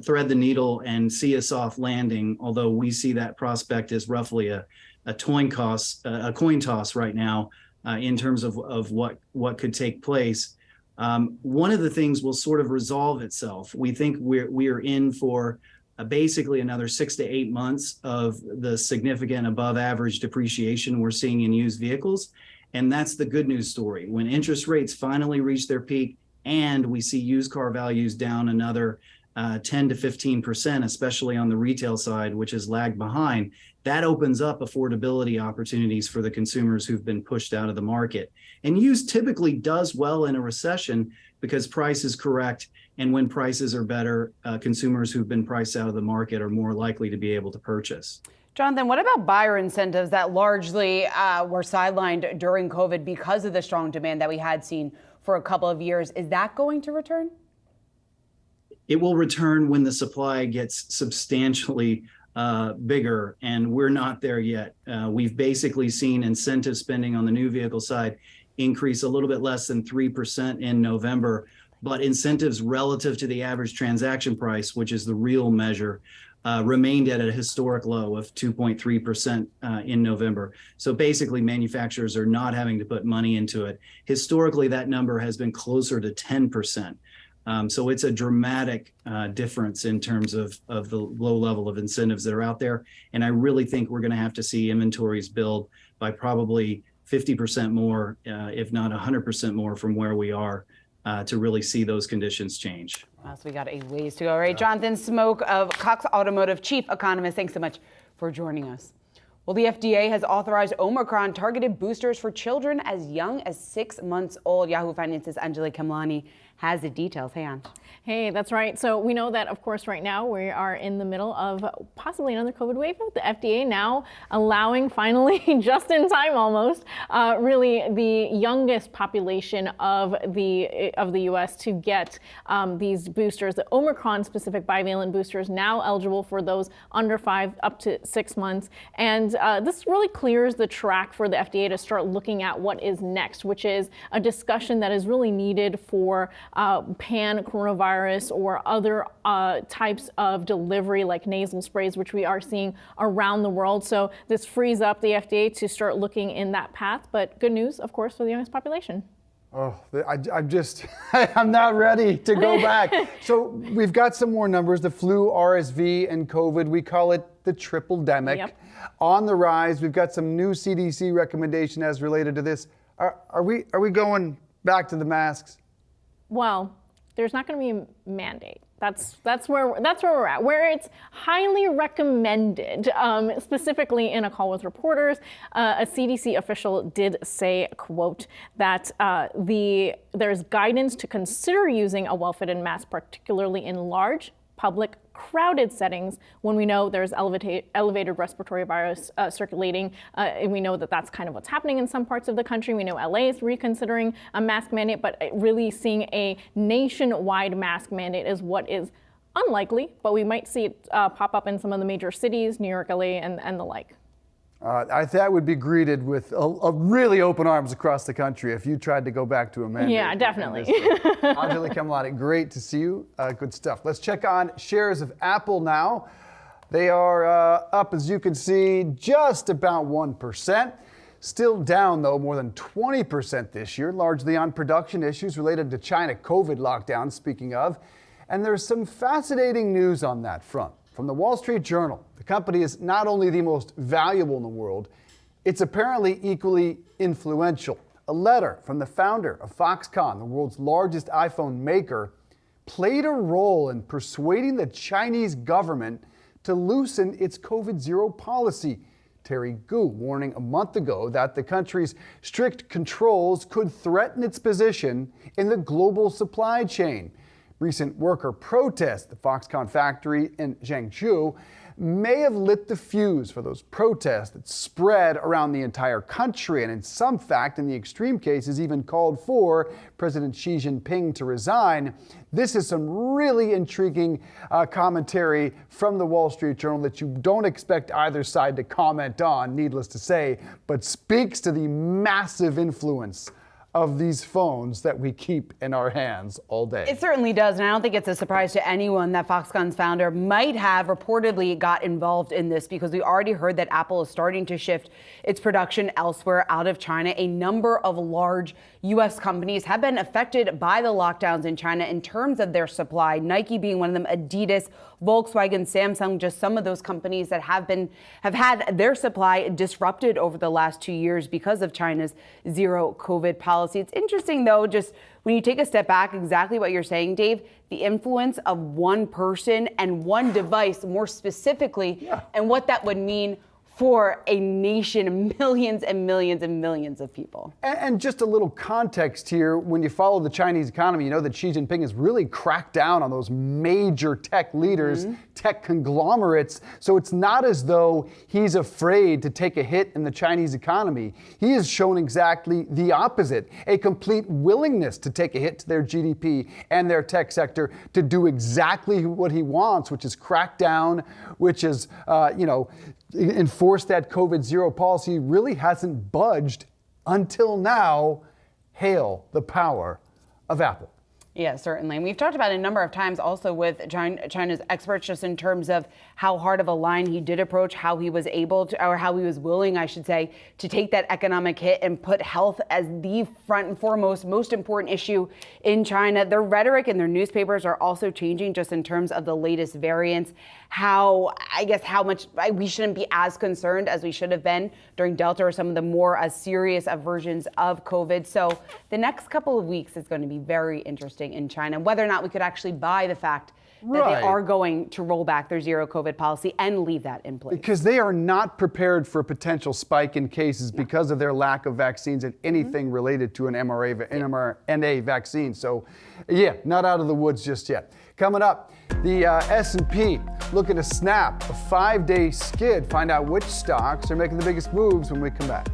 thread the needle and see a soft landing, although we see that prospect as roughly a coin toss right now in terms of what could take place. One of the things will sort of resolve itself. We think we are in for basically another 6 to 8 months of the significant above average depreciation we're seeing in used vehicles. And that's the good news story. When interest rates finally reach their peak and we see used car values down another 10 to 15%, especially on the retail side, which has lagged behind, that opens up affordability opportunities for the consumers who've been pushed out of the market. And used typically does well in a recession because price is correct. And when prices are better, consumers who've been priced out of the market are more likely to be able to purchase. Jonathan, what about buyer incentives that largely were sidelined during COVID because of the strong demand that we had seen for a couple of years? Is that going to return? It will return when the supply gets substantially bigger, and we're not there yet. We've basically seen incentive spending on the new vehicle side increase a little bit less than 3% in November, but incentives relative to the average transaction price, which is the real measure, remained at a historic low of 2.3% in November. So basically, manufacturers are not having to put money into it. Historically, that number has been closer to 10%. So it's a dramatic difference in terms of the low level of incentives that are out there. And I really think we're going to have to see inventories build by probably 50% more, if not 100% more from where we are to really see those conditions change. Well, so we got a ways to go. All right, Jonathan Smoke of Cox Automotive, chief economist, thanks so much for joining us. Well, the FDA has authorized Omicron targeted boosters for children as young as 6 months old. Yahoo Finance's Anjali Kamlani has the details. Hey, Ange. Hey, that's right. So we know that, of course, right now we are in the middle of possibly another COVID wave. The FDA now allowing, finally, just in time almost, really the youngest population of the U.S. to get these boosters. The Omicron-specific bivalent boosters now eligible for those under 5 up to 6 months. And this really clears the track for the FDA to start looking at what is next, which is a discussion that is really needed for pan-coronavirus or other types of delivery like nasal sprays, which we are seeing around the world. So this frees up the FDA to start looking in that path. But good news, of course, for the youngest population. Oh, I'm just, I'm not ready to go back. So we've got some more numbers, the flu, RSV, and COVID. We call it the triple-demic. Yep. On the rise. We've got some new CDC recommendation as related to this. Are we going back to the masks? Well, there's not going to be a mandate. That's where we're at. Where it's highly recommended, specifically in a call with reporters, a CDC official did say, quote, that there's guidance to consider using a well-fitted mask, particularly in large, public, crowded settings when we know there's elevated respiratory virus circulating. And we know that that's kind of what's happening in some parts of the country. We know LA is reconsidering a mask mandate, but really seeing a nationwide mask mandate is what is unlikely, but we might see it pop up in some of the major cities, New York, LA, and the like. That would be greeted with a really open arms across the country if you tried to go back to a mandate. Yeah, definitely. Anjali Kamlani, great to see you. Good stuff. Let's check on shares of Apple now. They are up, as you can see, just about 1%. Still down, though, more than 20% this year, largely on production issues related to China COVID lockdowns, speaking of. And there's some fascinating news on that front. From the Wall Street Journal, the company is not only the most valuable in the world, it's apparently equally influential. A letter from the founder of Foxconn, the world's largest iPhone maker, played a role in persuading the Chinese government to loosen its COVID-0 policy. Terry Gu warning a month ago that the country's strict controls could threaten its position in the global supply chain. Recent worker protests at the Foxconn factory in Zhengzhou may have lit the fuse for those protests that spread around the entire country, and in some fact, in the extreme cases, even called for President Xi Jinping to resign. This is some really intriguing commentary from the Wall Street Journal that you don't expect either side to comment on, needless to say, but speaks to the massive influence of these phones that we keep in our hands all day. It certainly does, and I don't think it's a surprise to anyone that Foxconn's founder might have reportedly got involved in this, because we already heard that Apple is starting to shift its production elsewhere out of China. A number of large U.S. companies have been affected by the lockdowns in China in terms of their supply, Nike being one of them, Adidas, Volkswagen, Samsung, just some of those companies that have had their supply disrupted over the last 2 years because of China's zero COVID policy. It's interesting, though, just when you take a step back, exactly what you're saying, Dave, the influence of one person and one device more specifically, and what that would mean for a nation, millions and millions and millions of people. And just a little context here, when you follow the Chinese economy, you know that Xi Jinping has really cracked down on those major tech leaders, tech conglomerates. So it's not as though he's afraid to take a hit in the Chinese economy. He has shown exactly the opposite, a complete willingness to take a hit to their GDP and their tech sector to do exactly what he wants, which is crack down, which is, enforce that COVID-0 policy. Really hasn't budged until now. Hail the power of Apple. Yeah, certainly. And we've talked about it a number of times also with China's experts, just in terms of how hard of a line he did approach, how he was able to, or how he was willing, I should say, to take that economic hit and put health as the front and foremost, most important issue in China. Their rhetoric in their newspapers are also changing, just in terms of the latest variants, how much we shouldn't be as concerned as we should have been during Delta or some of the more serious versions of COVID. So the next couple of weeks is going to be very interesting shifting in China, whether or not we could actually buy the fact that Right. they are going to roll back their zero COVID policy and leave that in place. Because they are not prepared for a potential spike in cases because of their lack of vaccines and anything related to an mRNA vaccine. So, yeah, not out of the woods just yet. Coming up, the S&P looking to snap a 5-day skid. Find out which stocks are making the biggest moves when we come back.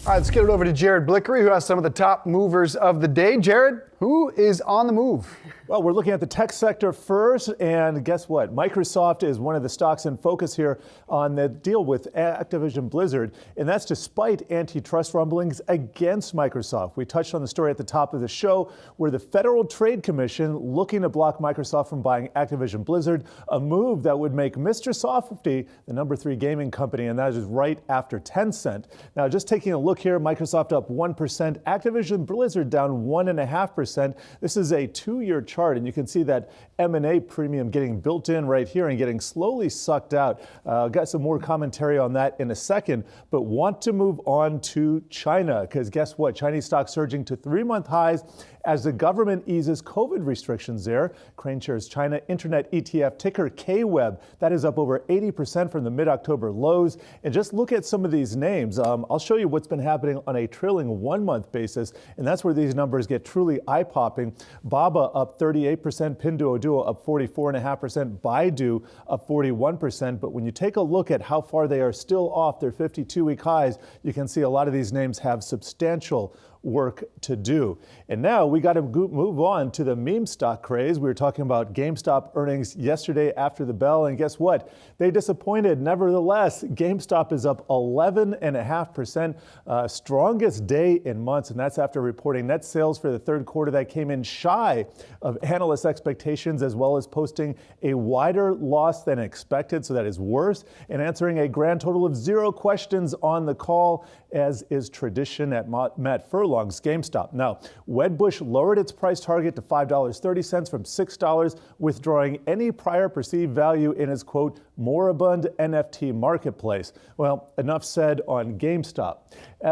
All right, let's get it over to Jared Blickery, who has some of the top movers of the day. Jared, who is on the move? Well, we're looking at the tech sector first, and guess what? Microsoft is one of the stocks in focus here on the deal with Activision Blizzard, and that's despite antitrust rumblings against Microsoft. We touched on the story at the top of the show where the Federal Trade Commission looking to block Microsoft from buying Activision Blizzard, a move that would make Mr. Softy the #3 gaming company, and that is right after Tencent. Now, just taking a look here, Microsoft up 1%, Activision Blizzard down 1.5%. This is a 2-year chart, and you can see that M&A premium getting built in right here and getting slowly sucked out. Got some more commentary on that in a second, but want to move on to China, because guess what? Chinese stocks surging to 3-month highs as the government eases COVID restrictions there. Crane shares China Internet ETF ticker KWEB. That is up over 80% from the mid-October lows. And just look at some of these names. I'll show you what's been happening on a trailing 1-month basis, and that's where these numbers get truly eye-popping. Baba up 38%, Pinduoduo up 44.5%, Baidu up 41%. But when you take a look at how far they are still off their 52-week highs, you can see a lot of these names have substantial work to do. And now we got to move on to the meme stock craze. We were talking about GameStop earnings yesterday after the bell, and guess what? They disappointed. Nevertheless, GameStop is up 11.5%, strongest day in months, and that's after reporting net sales for the third quarter that came in shy of analyst expectations, as well as posting a wider loss than expected, so that is worse, and answering a grand total of 0 questions on the call, as is tradition at Matt Furlong. longs GameStop. Now, Wedbush lowered its price target to $5.30 from $6, withdrawing any prior perceived value in its, quote, moribund NFT marketplace. Well, enough said on GameStop.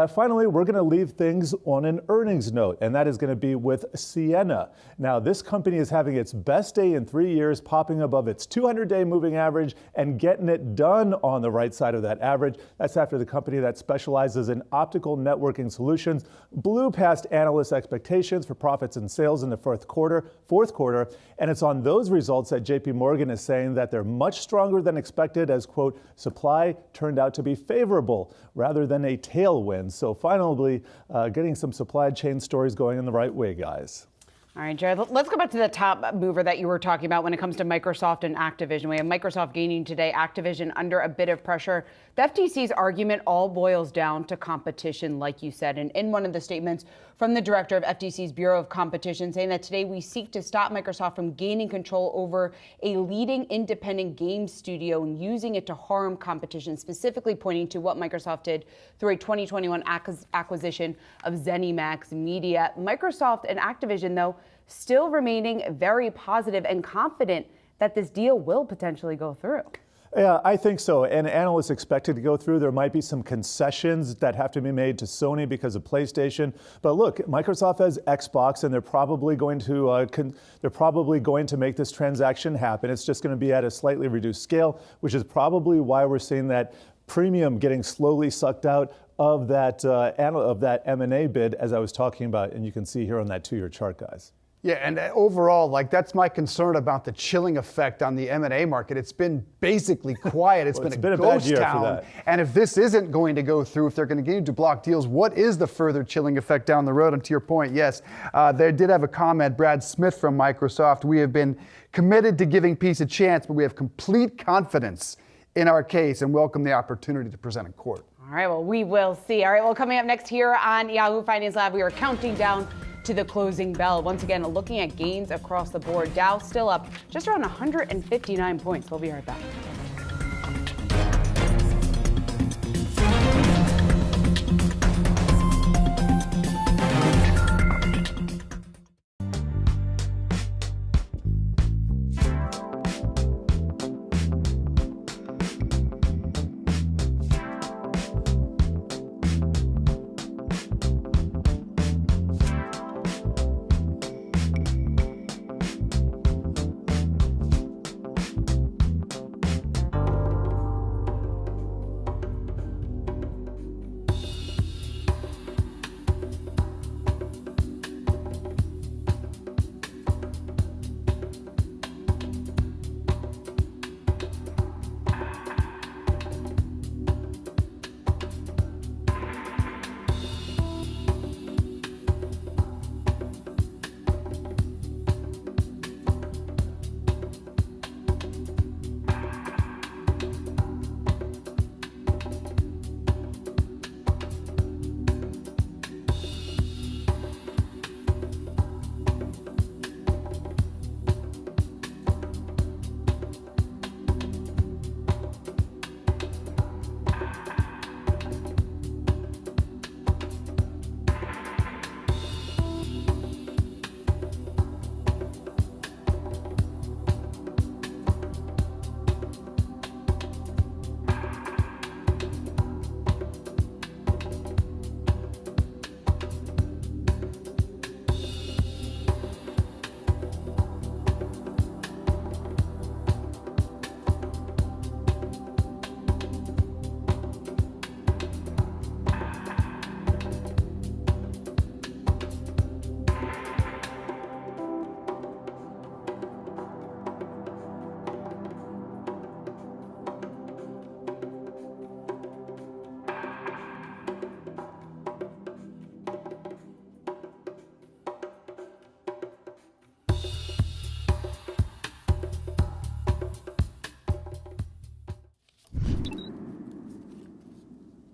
Finally, we're going to leave things on an earnings note, and that is going to be with Ciena. Now, this company is having its best day in 3 years, popping above its 200-day moving average and getting it done on the right side of that average. That's after the company that specializes in optical networking solutions blew past analyst expectations for profits and sales in the fourth quarter, and it's on those results that JP Morgan is saying that they're much stronger than expected as, quote, supply turned out to be favorable rather than a tailwind. So finally, getting some supply chain stories going in the right way, guys. All right, Jared, let's go back to the top mover that you were talking about when it comes to Microsoft and Activision. We have Microsoft gaining today, Activision under a bit of pressure. The FTC's argument all boils down to competition, like you said. And in one of the statements from the director of FTC's Bureau of Competition, saying that today we seek to stop Microsoft from gaining control over a leading independent game studio and using it to harm competition, specifically pointing to what Microsoft did through a 2021 acquisition of ZeniMax Media. Microsoft and Activision, though, still remaining very positive and confident that this deal will potentially go through. Yeah, I think so. And analysts expect it to go through. There might be some concessions that have to be made to Sony because of PlayStation. But look, Microsoft has Xbox, and they're probably going to make this transaction happen. It's just going to be at a slightly reduced scale, which is probably why we're seeing that premium getting slowly sucked out of that M&A bid, as I was talking about, and you can see here on that 2-year chart, guys. Yeah, and overall, that's my concern about the chilling effect on the M&A market. It's been basically quiet. It's been a ghost town. And if this isn't going to go through, if they're going to continue to block deals, what is the further chilling effect down the road? And to your point, yes, they did have a comment, Brad Smith from Microsoft. We have been committed to giving peace a chance, but we have complete confidence in our case and welcome the opportunity to present in court. All right, well, we will see. All right, well, coming up next here on Yahoo Finance Lab, we are counting down to the closing bell. Once again, looking at gains across the board. Dow still up just around 159 points. We'll be right back.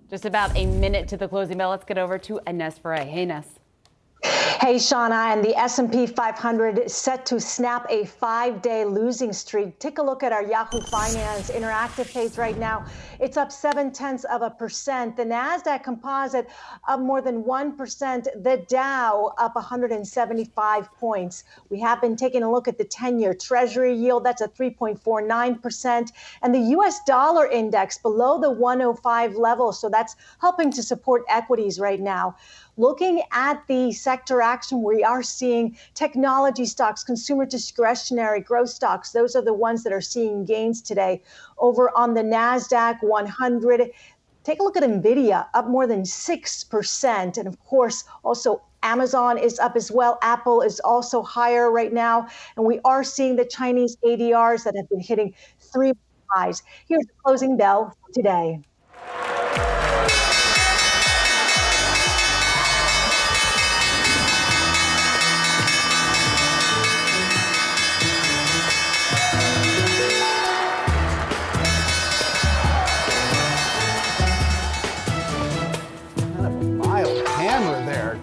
Just about a minute to the closing bell. Let's get over to Ines Ferre. Hey, Ines. Hey, Hey, Shauna, and the S&P 500 set to snap a 5-day losing streak. Take a look at our Yahoo Finance interactive page right now. It's up 0.7%. The Nasdaq Composite up more than 1%. The Dow up 175 points. We have been taking a look at the 10-year Treasury yield. That's a 3.49%. And the U.S. dollar index below the 105 level. So that's helping to support equities right now. Looking at the sector action, we are seeing technology stocks, consumer discretionary, growth stocks. Those are the ones that are seeing gains today. Over on the Nasdaq 100, take a look at NVIDIA, up more than 6%. And of course, also Amazon is up as well. Apple is also higher right now. And we are seeing the Chinese ADRs that have been hitting 3 highs. Here's the closing bell for today.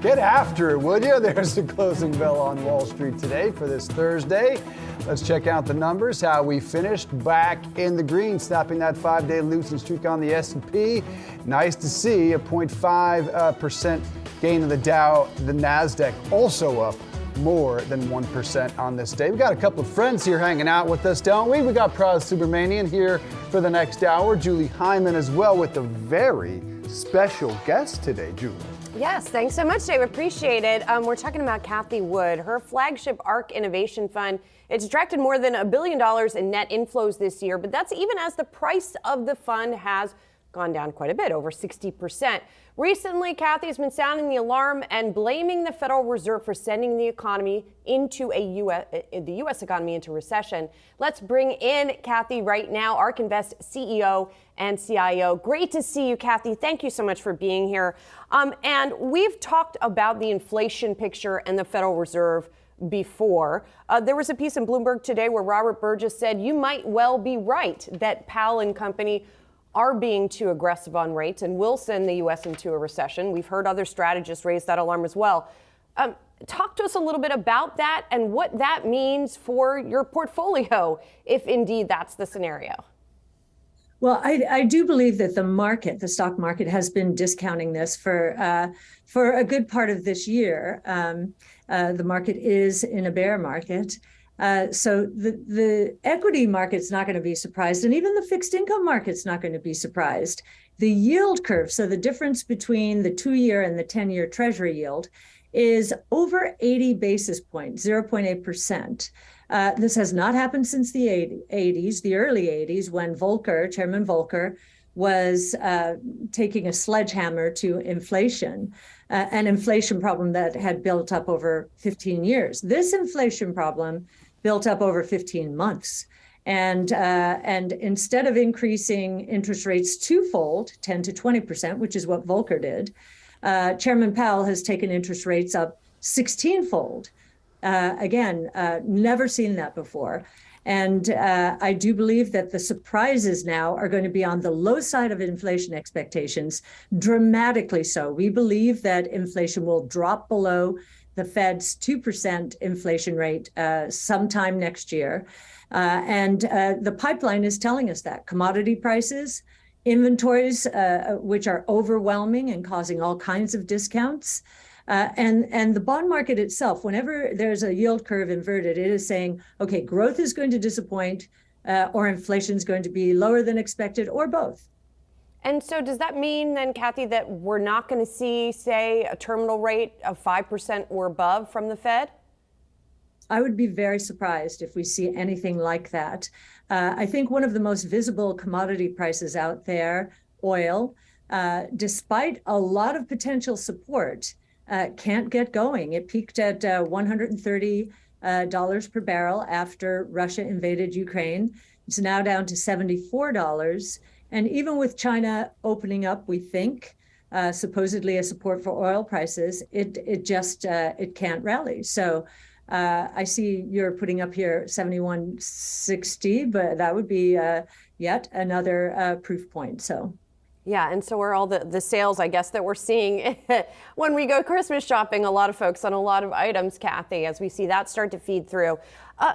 Get after it, would you? There's the closing bell on Wall Street today for this Thursday. Let's check out the numbers, how we finished back in the green, snapping that 5-day losing streak on the S&P. Nice to see a 0.5% gain in the Dow. The Nasdaq also up more than 1% on this day. We got a couple of friends here hanging out with us, don't we? We got Proud Supermanian here for the next hour. Julie Hyman as well with a very special guest today, Julie. Yes, thanks so much, Dave. Appreciate it. We're talking about Cathie Wood. Her flagship ARC Innovation Fund, it's attracted more than $1 billion in net inflows this year, but that's even as the price of the fund has gone down quite a bit, over 60%. Recently, Cathie has been sounding the alarm and blaming the Federal Reserve for sending the economy into the U.S. economy into recession. Let's bring in Cathie right now, ARK Invest CEO and CIO. Great to see you, Cathie. Thank you so much for being here. And we've talked about the inflation picture and the Federal Reserve before. There was a piece in Bloomberg today where Robert Burgess said you might well be right that Powell and company are being too aggressive on rates and will send the U.S. into a recession. We've heard other strategists raise that alarm as well. Talk to us a little bit about that and what that means for your portfolio, if indeed that's the scenario. Well, I do believe that the stock market has been discounting this for a good part of this year. The market is in a bear market. So the equity market's not going to be surprised, and even the fixed income market's not going to be surprised. The yield curve, so the difference between the 2-year and the 10-year Treasury yield, is over 80 basis points, 0.8%. This has not happened since the 80s, the early 80s, when Chairman Volcker, was taking a sledgehammer to inflation, an inflation problem that had built up over 15 years. This inflation problem built up over 15 months. And instead of increasing interest rates twofold, 10 to 20%, which is what Volcker did, Chairman Powell has taken interest rates up 16-fold. Again, never seen that before. And I do believe that the surprises now are going to be on the low side of inflation expectations, dramatically so. We believe that inflation will drop below the Fed's 2% inflation rate sometime next year. And the pipeline is telling us that. Commodity prices, inventories, which are overwhelming and causing all kinds of discounts. And the bond market itself, whenever there's a yield curve inverted, it is saying, okay, growth is going to disappoint, or inflation is going to be lower than expected, or both. And so does that mean then, Cathie, that we're not going to see, say, a terminal rate of 5% or above from the Fed? I would be very surprised if we see anything like that. I think one of the most visible commodity prices out there, oil, despite a lot of potential support, can't get going. It peaked at $130 per barrel after Russia invaded Ukraine. It's now down to $74. And even with China opening up, we think, supposedly a support for oil prices, it can't rally. So I see you're putting up here 71.60, but that would be yet another proof point. So. Yeah, and so are all the sales, I guess, that we're seeing when we go Christmas shopping, a lot of folks on a lot of items, Kathy, as we see that start to feed through.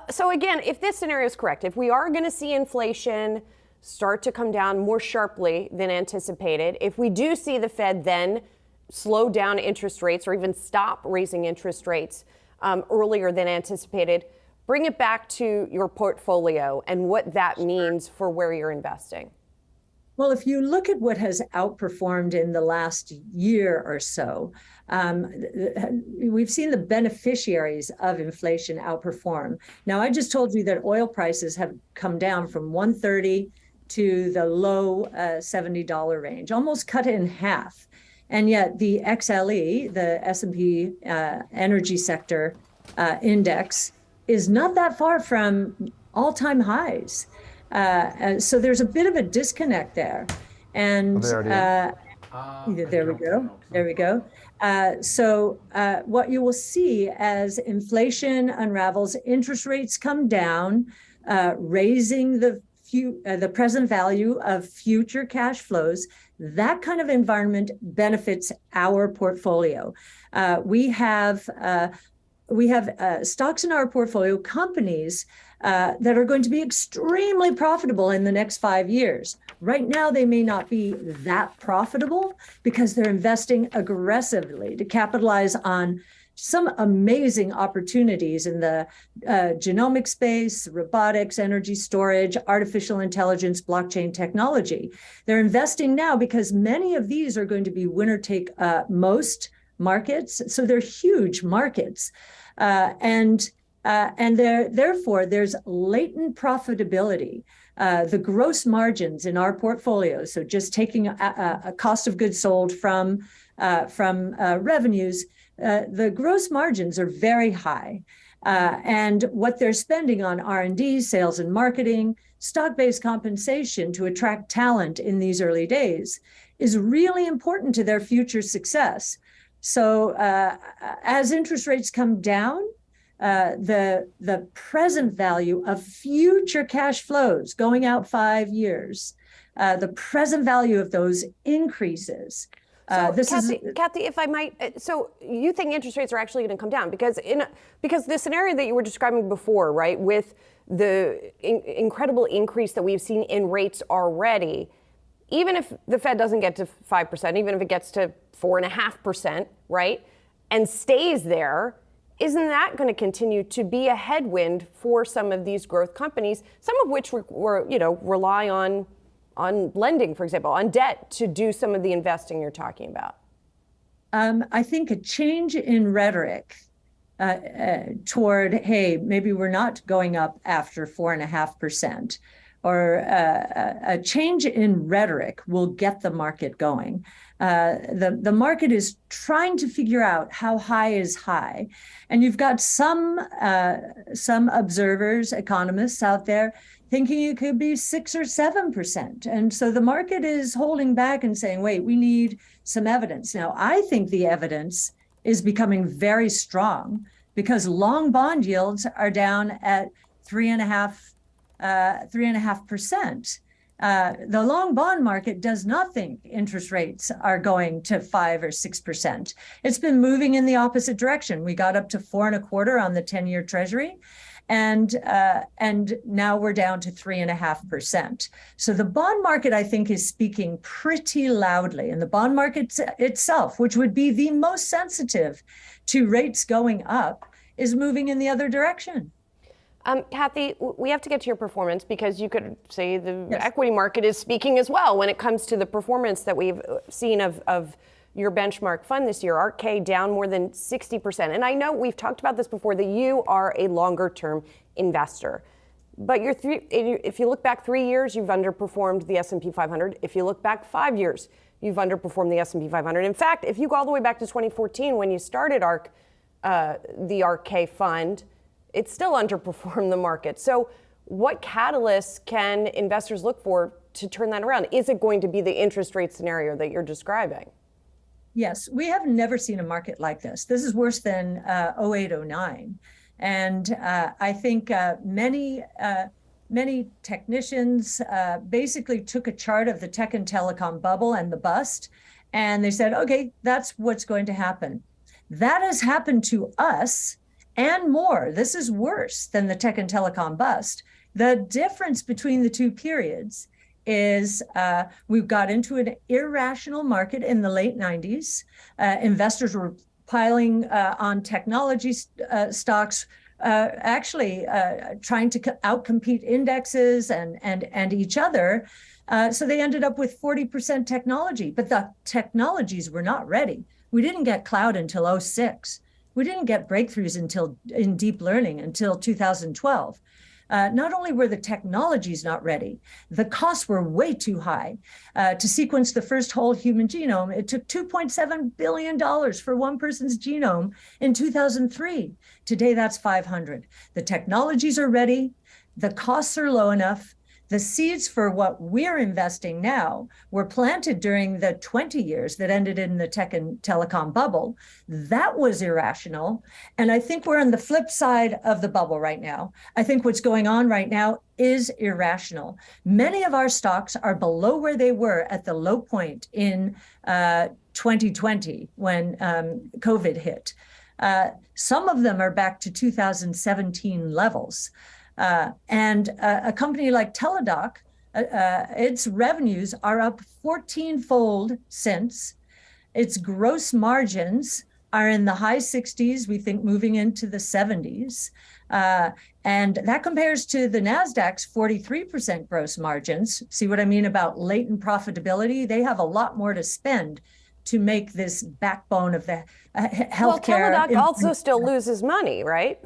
So again, if this scenario is correct, if we are going to see inflation start to come down more sharply than anticipated, if we do see the Fed then slow down interest rates or even stop raising interest rates earlier than anticipated, bring it back to your portfolio and what that means for where you're investing. Well, if you look at what has outperformed in the last year or so, we've seen the beneficiaries of inflation outperform. Now, I just told you that oil prices have come down from $130 to the low $70 range, almost cut in half. And yet the XLE, the S&P energy sector index, is not that far from all-time highs. So there's a bit of a disconnect there. And there we go. So what you will see as inflation unravels, interest rates come down, raising the present value of future cash flows, that kind of environment benefits our portfolio. We have stocks in our portfolio, companies that are going to be extremely profitable in the next 5 years. Right now, they may not be that profitable because they're investing aggressively to capitalize on some amazing opportunities in the genomic space, robotics, energy storage, artificial intelligence, blockchain technology. They're investing now because many of these are going to be winner take most markets. So they're huge markets. And therefore, there's latent profitability. The gross margins in our portfolio, so just taking a cost of goods sold from revenues, the gross margins are very high. And what they're spending on R&D, sales and marketing, stock-based compensation to attract talent in these early days is really important to their future success. So as interest rates come down, the present value of future cash flows going out 5 years, the present value of those increases. Kathy, if I might, so you think interest rates are actually going to come down because the scenario that you were describing before, right, with the incredible increase that we've seen in rates already, even if the Fed doesn't get to 5%, even if it gets to 4.5%, right, and stays there, isn't that going to continue to be a headwind for some of these growth companies, some of which rely on lending, for example, on debt to do some of the investing you're talking about? I think a change in rhetoric toward, hey, maybe we're not going up after 4.5%, or a change in rhetoric will get the market going. The market is trying to figure out how high is high. And you've got some observers, economists out there thinking it could be 6 or 7%. And so the market is holding back and saying, wait, we need some evidence. Now, I think the evidence is becoming very strong because long bond yields are down at 3.5%. The long bond market does not think interest rates are going to 5 or 6%. It's been moving in the opposite direction. We got up to 4.25 on the 10-year Treasury, and now we're down to 3.5%. So the bond market, I think, is speaking pretty loudly, and the bond market itself, which would be the most sensitive to rates going up, is moving in the other direction. Kathy, we have to get to your performance because you could say the equity market is speaking as well when it comes to the performance that we've seen of your benchmark fund this year. ARK down more than 60%. And I know we've talked about this before, that you are a longer term investor. But if you look back 3 years, you've underperformed the S&P 500. If you look back 5 years, you've underperformed the S&P 500. In fact, if you go all the way back to 2014 when you started the ARK fund, it still underperformed the market. So what catalysts can investors look for to turn that around? Is it going to be the interest rate scenario that you're describing? Yes, we have never seen a market like this. This is worse than 08, 09. And I think many many technicians basically took a chart of the tech and telecom bubble and the bust, and they said, okay, that's what's going to happen. That has happened to us and more. This is worse than the tech and telecom bust. The difference between the two periods is we've got into an irrational market in the late 90s. Investors were piling on technology stocks, actually trying to outcompete indexes and each other. So they ended up with 40% technology, but the technologies were not ready. We didn't get cloud until 2006. We didn't get breakthroughs in deep learning until 2012. Not only were the technologies not ready, the costs were way too high. To sequence the first whole human genome, it took $2.7 billion for one person's genome in 2003. Today, that's 500. The technologies are ready. The costs are low enough. The seeds for what we're investing now were planted during the 20 years that ended in the tech and telecom bubble. That was irrational. And I think we're on the flip side of the bubble right now. I think what's going on right now is irrational. Many of our stocks are below where they were at the low point in 2020 when COVID hit. Some of them are back to 2017 levels. And a company like Teladoc, its revenues are up 14-fold since. Its gross margins are in the high 60s, we think moving into the 70s. And that compares to the Nasdaq's 43% gross margins. See what I mean about latent profitability? They have a lot more to spend to make this backbone of the healthcare. Well, Teladoc also still loses money, right?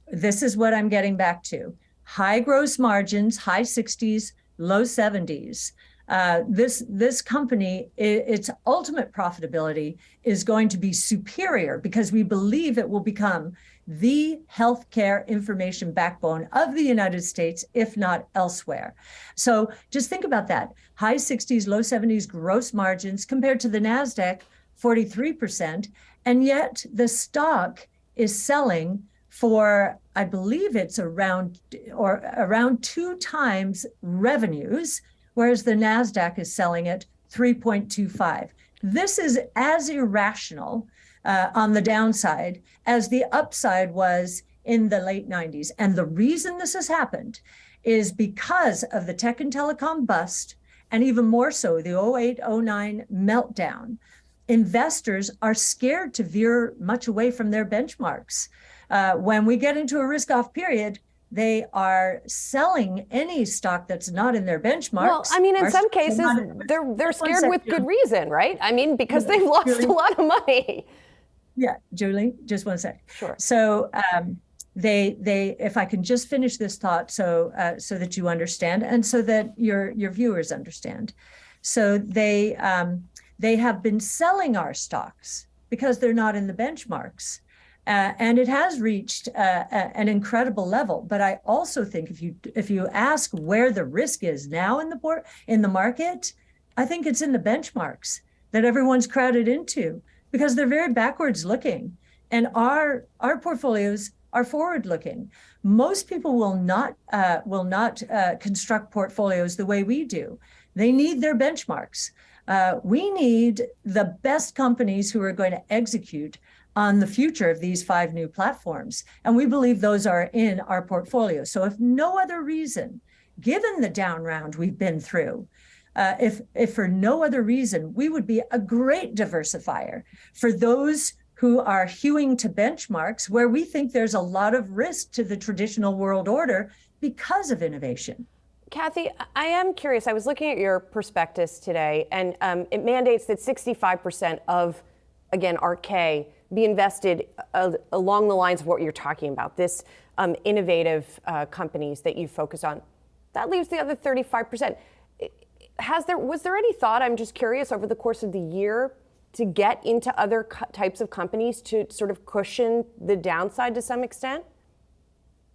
This is what I'm getting back to. High gross margins, high 60s, low 70s. This company, its ultimate profitability is going to be superior because we believe it will become the healthcare information backbone of the United States, if not elsewhere. So just think about that. High 60s, low 70s gross margins compared to the Nasdaq, 43%. And yet the stock is selling for, I believe it's around 2 times revenues, whereas the Nasdaq is selling at 3.25. This is as irrational on the downside as the upside was in the late 90s. And the reason this has happened is because of the tech and telecom bust, and even more so, the 08-09 meltdown. Investors are scared to veer much away from their benchmarks. When we get into a risk-off period, they are selling any stock that's not in their benchmarks. Well, I mean, in some cases, they're scared with good reason, right? I mean, because they've lost a lot of money. Yeah, Julie, just one sec. Sure. So they, if I can just finish this thought, so that you understand, and so that your viewers understand. So they have been selling our stocks because they're not in the benchmarks. And it has reached an incredible level. But I also think if you ask where the risk is now in the market, I think it's in the benchmarks that everyone's crowded into because they're very backwards looking, and our portfolios are forward looking. Most people will not construct portfolios the way we do. They need their benchmarks. We need the best companies who are going to execute on the future of these 5 new platforms. And we believe those are in our portfolio. So if no other reason, given the down round we've been through, if for no other reason, we would be a great diversifier for those who are hewing to benchmarks where we think there's a lot of risk to the traditional world order because of innovation. Kathy, I am curious. I was looking at your prospectus today, and it mandates that 65% of, again, RK be invested along the lines of what you're talking about, this innovative companies that you focus on. That leaves the other 35%. Was there any thought, I'm just curious, over the course of the year to get into other types of companies to sort of cushion the downside to some extent?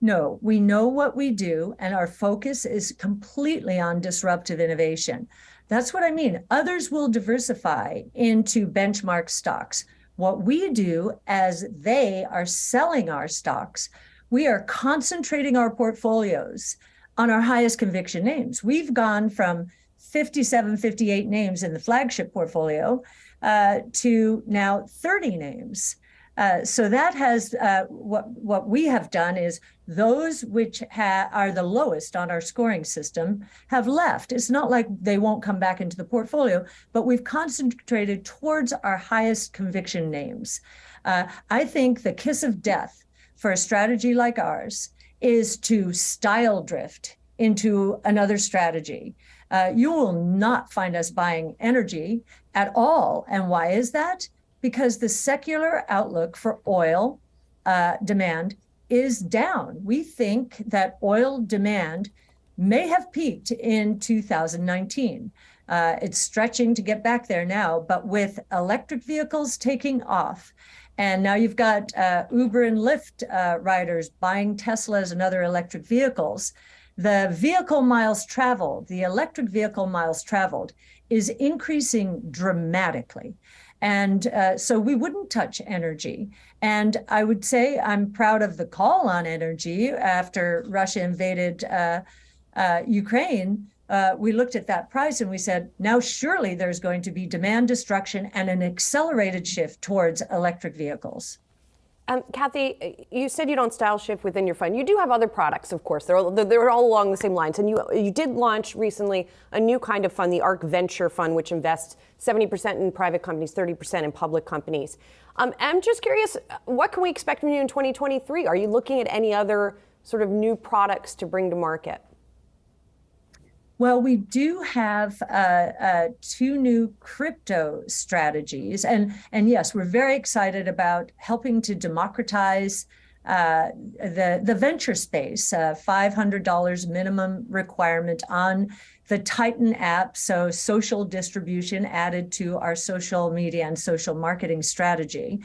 No, we know what we do, and our focus is completely on disruptive innovation. That's what I mean. Others will diversify into benchmark stocks. What we do as they are selling our stocks, we are concentrating our portfolios on our highest conviction names. We've gone from 57, 58 names in the flagship portfolio to now 30 names. So that has, what we have done is those which are the lowest on our scoring system have left. It's not like they won't come back into the portfolio, but we've concentrated towards our highest conviction names. I think the kiss of death for a strategy like ours is to style drift into another strategy. You will not find us buying energy at all. And why is that? Because the secular outlook for oil demand is down. We think that oil demand may have peaked in 2019. It's stretching to get back there now, but with electric vehicles taking off, and now you've got Uber and Lyft riders buying Teslas and other electric vehicles, the vehicle miles traveled, the electric vehicle miles traveled is increasing dramatically. And so we wouldn't touch energy. And I would say I'm proud of the call on energy after Russia invaded Ukraine. We looked at that price and we said, now surely there's going to be demand destruction and an accelerated shift towards electric vehicles. Kathy, you said you don't style shift within your fund. You do have other products, of course. They're all along the same lines. And you did launch recently a new kind of fund, the ARC Venture Fund, which invests 70% in private companies, 30% in public companies. I'm just curious, what can we expect from you in 2023? Are you looking at any other sort of new products to bring to market? Well, we do have two new crypto strategies. And yes, we're very excited about helping to democratize the venture space, $500 minimum requirement on the Titan app. So social distribution added to our social media and social marketing strategy.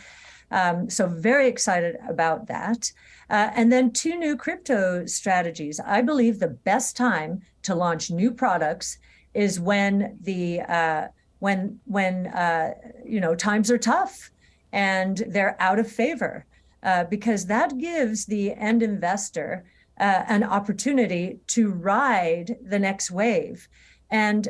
So very excited about that. And then two new crypto strategies. I believe the best time to launch new products is when the times are tough and they're out of favor, because that gives the end investor an opportunity to ride the next wave. And,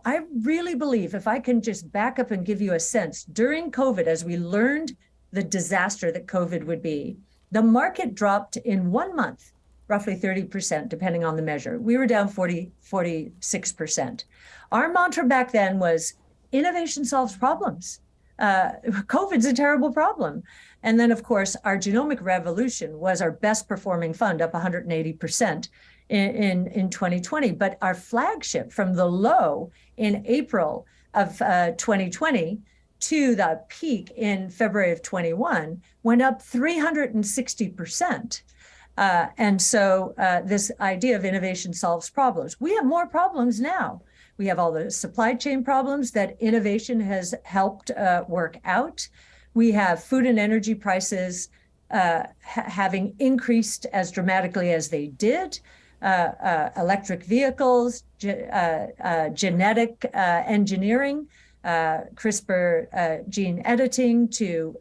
I really believe, if I can just back up and give you a sense, during COVID, as we learned the disaster that COVID would be, the market dropped in 1 month, roughly 30%, depending on the measure. We were down 46%. Our mantra back then was innovation solves problems. COVID's a terrible problem. And then, of course, our genomic revolution was our best performing fund, up 180% in 2020. But our flagship, from the low in April of 2020 to the peak in February of 21, went up 360%. And so this idea of innovation solves problems. We have more problems now. We have all the supply chain problems that innovation has helped work out. We have food and energy prices having increased as dramatically as they did. Electric vehicles, genetic engineering, CRISPR gene editing to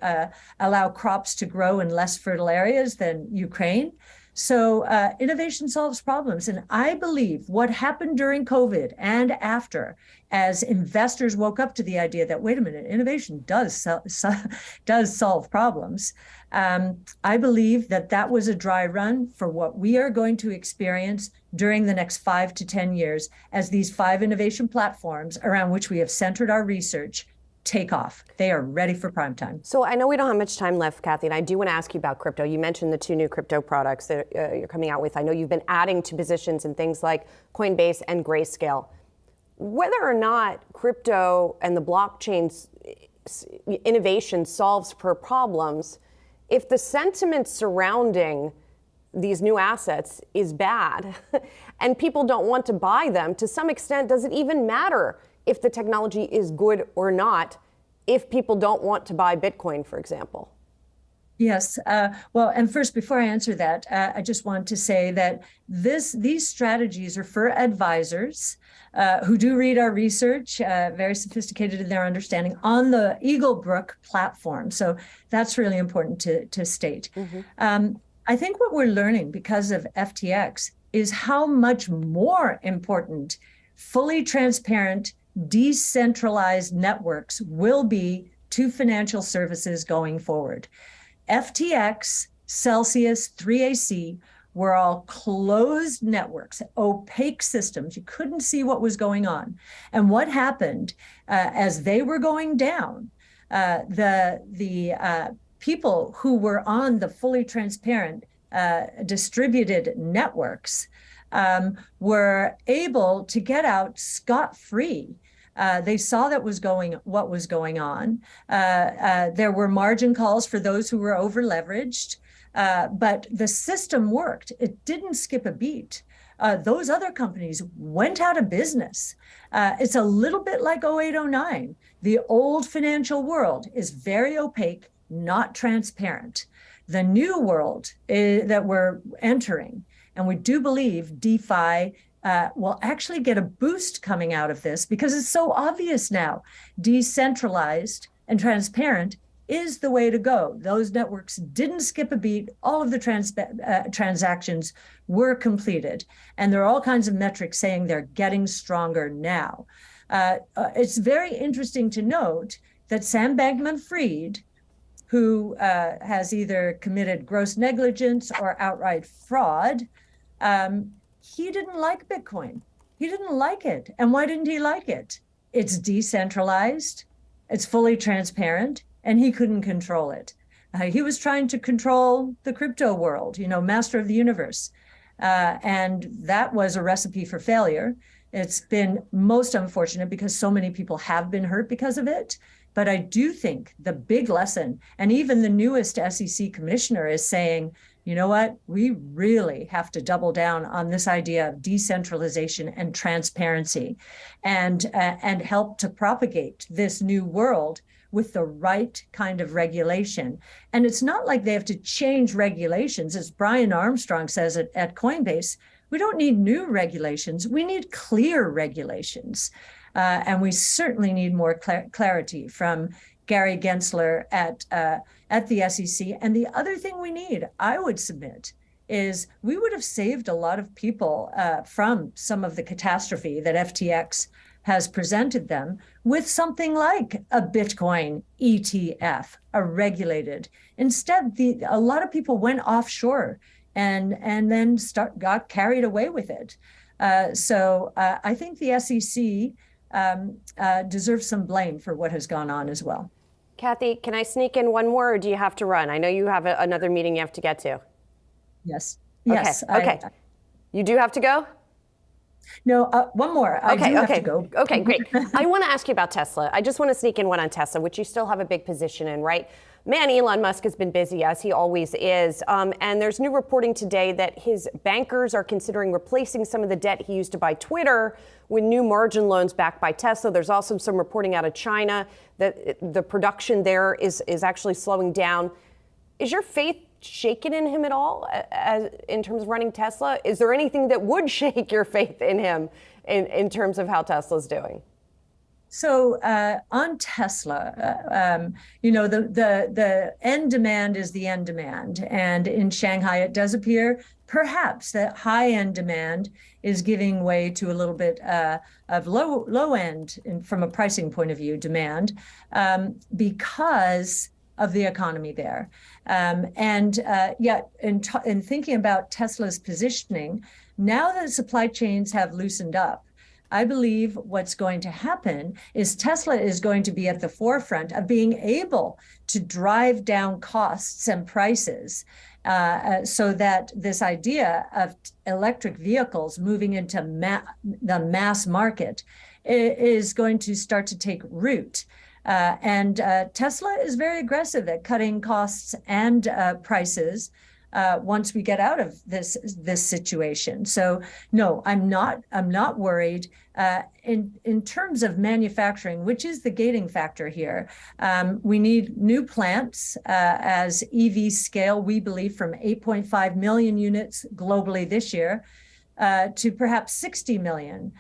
allow crops to grow in less fertile areas than Ukraine. So innovation solves problems. And I believe what happened during COVID and after, as investors woke up to the idea that, wait a minute, innovation does solve problems. I believe that was a dry run for what we are going to experience during the next 5 to 10 years as these 5 innovation platforms around which we have centered our research take off. They are ready for prime time. So I know we don't have much time left, Kathy, and I do want to ask you about crypto. You mentioned the 2 new crypto products that you're coming out with. I know you've been adding to positions in things like Coinbase and Grayscale. Whether or not crypto and the blockchain's innovation solves per problems, if the sentiment surrounding these new assets is bad and people don't want to buy them, to some extent, does it even matter if the technology is good or not, if people don't want to buy Bitcoin, for example? Yes. Well, and first, before I answer that, I just want to say that these strategies are for advisors who do read our research, very sophisticated in their understanding, on the Eaglebrook platform. So that's really important to state. Mm-hmm. I think what we're learning because of FTX is how much more important fully transparent, decentralized networks will be to financial services going forward. FTX, Celsius, 3AC were all closed networks, opaque systems. You couldn't see what was going on. And what happened as they were going down, the people who were on the fully transparent distributed networks were able to get out scot-free. They saw what was going on. There were margin calls for those who were over-leveraged, but the system worked. It didn't skip a beat. Those other companies went out of business. It's a little bit like 0809. The old financial world is very opaque, not transparent. The new world that we're entering, and we do believe DeFi will actually get a boost coming out of this because it's so obvious now. Decentralized and transparent is the way to go. Those networks didn't skip a beat. All of the transactions were completed. And there are all kinds of metrics saying they're getting stronger now. It's very interesting to note that Sam Bankman-Fried, who has either committed gross negligence or outright fraud, he didn't like Bitcoin. He didn't like it. And why didn't he like it? It's decentralized, it's fully transparent, and he couldn't control it. He was trying to control the crypto world, master of the universe. And that was a recipe for failure. It's been most unfortunate because so many people have been hurt because of it. But I do think the big lesson, and even the newest SEC commissioner is saying, you know what, we really have to double down on this idea of decentralization and transparency and help to propagate this new world with the right kind of regulation. And it's not like they have to change regulations. As Brian Armstrong says at Coinbase, we don't need new regulations. We need clear regulations. And we certainly need more clarity from Gary Gensler at the SEC. And the other thing we need, I would submit, is we would have saved a lot of people from some of the catastrophe that FTX has presented them with something like a Bitcoin ETF, a regulated. Instead, a lot of people went offshore and then got carried away with it. So I think the SEC deserves some blame for what has gone on as well. Kathy, can I sneak in one more, or do you have to run? I know you have another meeting you have to get to. Yes. Okay. Yes. Okay. You do have to go? No, one more. I do have to go. Okay, great. I want to ask you about Tesla. I just want to sneak in one on Tesla, which you still have a big position in, right? Man, Elon Musk has been busy, as he always is. And there's new reporting today that his bankers are considering replacing some of the debt he used to buy Twitter with new margin loans backed by Tesla. There's also some reporting out of China that the production there is actually slowing down. Is your faith shaken in him at all in terms of running Tesla? Is there anything that would shake your faith in him in terms of how Tesla's doing? So on Tesla, the end demand is the end demand. And in Shanghai, it does appear perhaps that high end demand is giving way to a little bit of low end from a pricing point of view demand because of the economy there. Yet in thinking about Tesla's positioning, now that supply chains have loosened up, I believe what's going to happen is Tesla is going to be at the forefront of being able to drive down costs and prices so that this idea of electric vehicles moving into the mass market is going to start to take root. Tesla is very aggressive at cutting costs and prices once we get out of this situation. So no, I'm not worried. In terms of manufacturing, which is the gating factor here, we need new plants as EV scale, we believe, from 8.5 million units globally this year to perhaps 60 million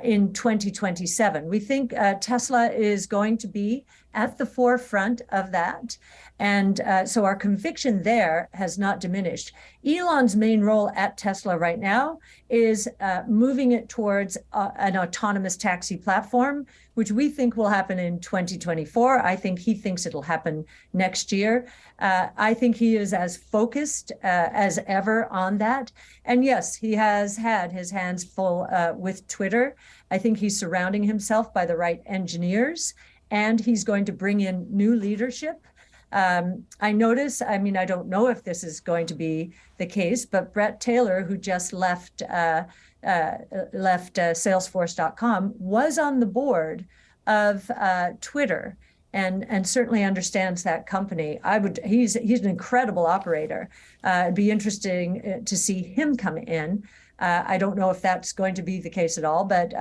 in 2027. We think Tesla is going to be at the forefront of that. And so our conviction there has not diminished. Elon's main role at Tesla right now is moving it towards an autonomous taxi platform, which we think will happen in 2024. I think he thinks it'll happen next year. I think he is as focused as ever on that. And yes, he has had his hands full with Twitter. I think he's surrounding himself by the right engineers, and he's going to bring in new leadership. I notice, I mean, I don't know if this is going to be the case, but Brett Taylor, who just left Salesforce.com, was on the board of Twitter, and certainly understands that company. He's an incredible operator. It'd be interesting to see him come in. I don't know if that's going to be the case at all, but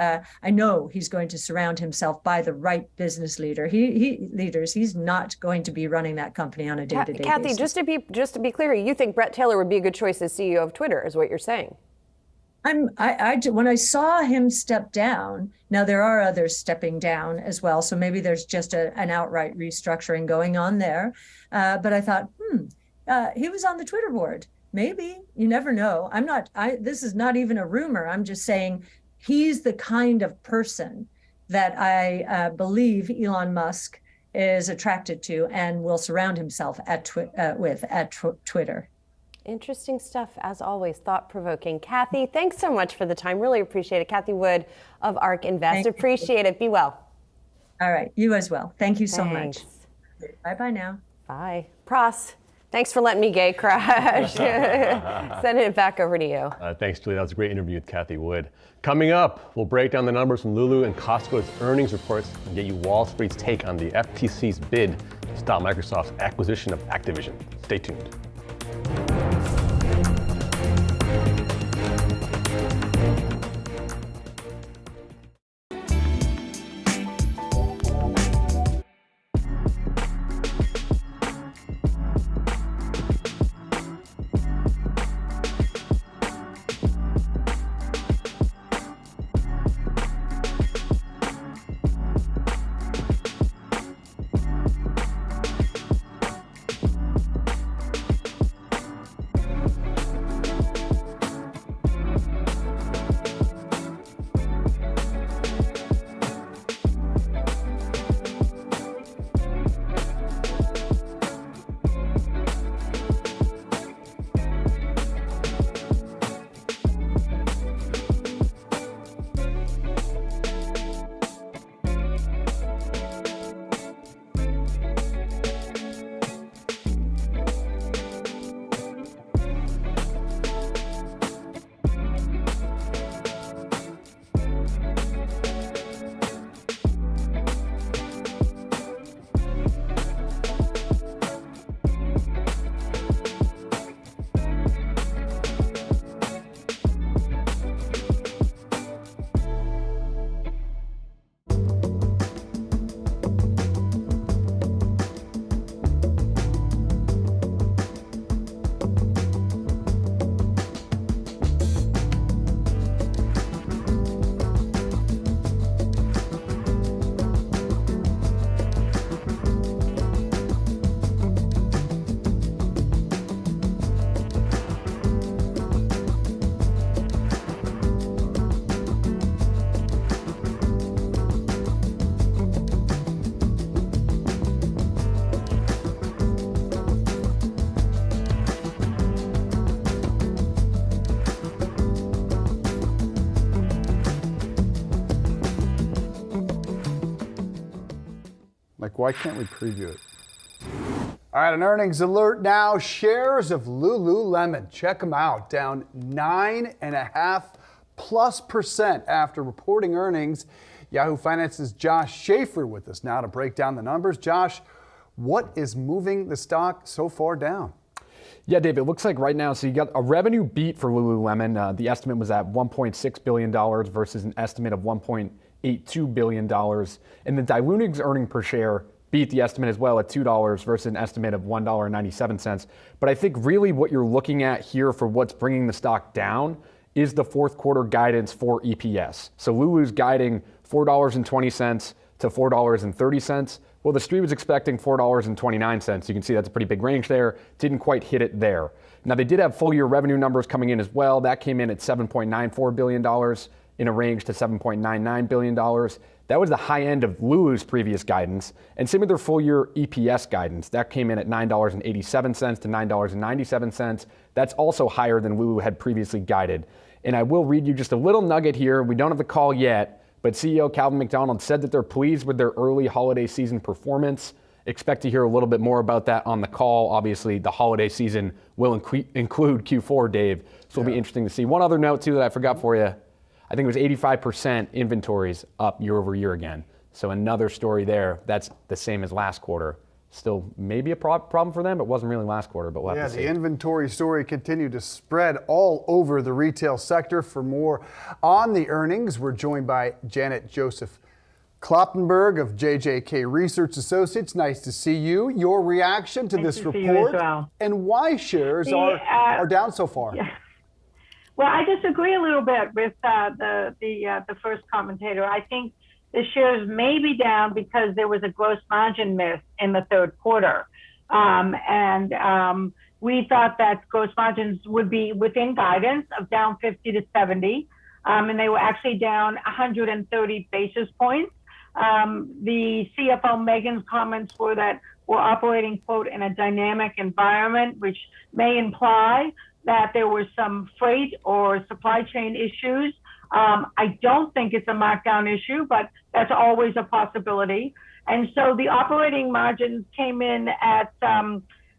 I know he's going to surround himself by the right business leaders. He's not going to be running that company on a day-to-day Kathy, basis. just to be clear, you think Brett Taylor would be a good choice as CEO of Twitter, is what you're saying? When I saw him step down, now there are others stepping down as well, so maybe there's just an outright restructuring going on there. But I thought, he was on the Twitter board. Maybe, you never know. This is not even a rumor. I'm just saying he's the kind of person that I believe Elon Musk is attracted to and will surround himself at Twitter. Interesting stuff, as always, thought-provoking. Kathy, thanks so much for the time. Really appreciate it. Kathy Wood of ARK Invest. Appreciate it. Be well. All right. You as well. Thank you so Thanks. much. Bye-bye now. Bye. Pras, thanks for letting me gay crash. Sending it back over to you. Thanks, Julie. That was a great interview with Kathy Wood. Coming up, we'll break down the numbers from Lulu and Costco's earnings reports and get you Wall Street's take on the FTC's bid to stop Microsoft's acquisition of Activision. Stay tuned. Why can't we preview it? All right, an earnings alert now. Shares of Lululemon, check them out, down 9.5%+ after reporting earnings. Yahoo Finance's Josh Schaefer with us now to break down the numbers. Josh, what is moving the stock so far down? Yeah, Dave, it looks like right now, so you got a revenue beat for Lululemon. The estimate was at $1.6 billion versus an estimate of $1.82 billion. And the diluted earnings per share beat the estimate as well at $2 versus an estimate of $1.97. But I think really what you're looking at here for what's bringing the stock down is the fourth quarter guidance for EPS. So Lulu's guiding $4.20 to $4.30. Well, the street was expecting $4.29. You can see that's a pretty big range there. Didn't quite hit it there. Now, they did have full year revenue numbers coming in as well. That came in at $7.94 billion in a range to $7.99 billion. That was the high end of Lulu's previous guidance. And same with their full year EPS guidance. That came in at $9.87 to $9.97. That's also higher than Lulu had previously guided. And I will read you just a little nugget here. We don't have the call yet, but CEO Calvin McDonald said that they're pleased with their early holiday season performance. Expect to hear a little bit more about that on the call. Obviously, the holiday season will include Q4, Dave. So it'll be interesting to see. One other note, too, that I forgot for you. I think it was 85% inventories up year over year again. So another story there. That's the same as last quarter. Still maybe a problem for them. It wasn't really last quarter, but we'll have to see. The inventory story continued to spread all over the retail sector. For more on the earnings, we're joined by Janet Joseph Kloppenberg of JJK Research Associates. Nice to see you. Your reaction to this report and why shares are down so far. Yeah. Well, I disagree a little bit with the first commentator. I think the shares may be down because there was a gross margin miss in the third quarter. We thought that gross margins would be within guidance of down 50 to 70, and they were actually down 130 basis points. The CFO Megan's comments were that we're operating, quote, in a dynamic environment, which may imply that there were some freight or supply chain issues. I don't think it's a markdown issue, but that's always a possibility. And so the operating margins came in at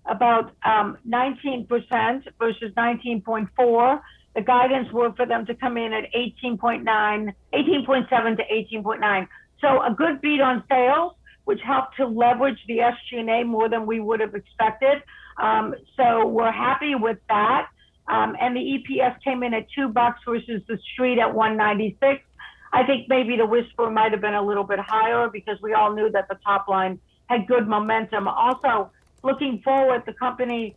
about 19% versus 19.4. The guidance were for them to come in at 18.7 to 18.9. So a good beat on sales, which helped to leverage the SG&A more than we would have expected. So we're happy with that. And the EPS came in at $2 versus the street at $1.96. I think maybe the whisper might have been a little bit higher because we all knew that the top line had good momentum. Also, looking forward, the company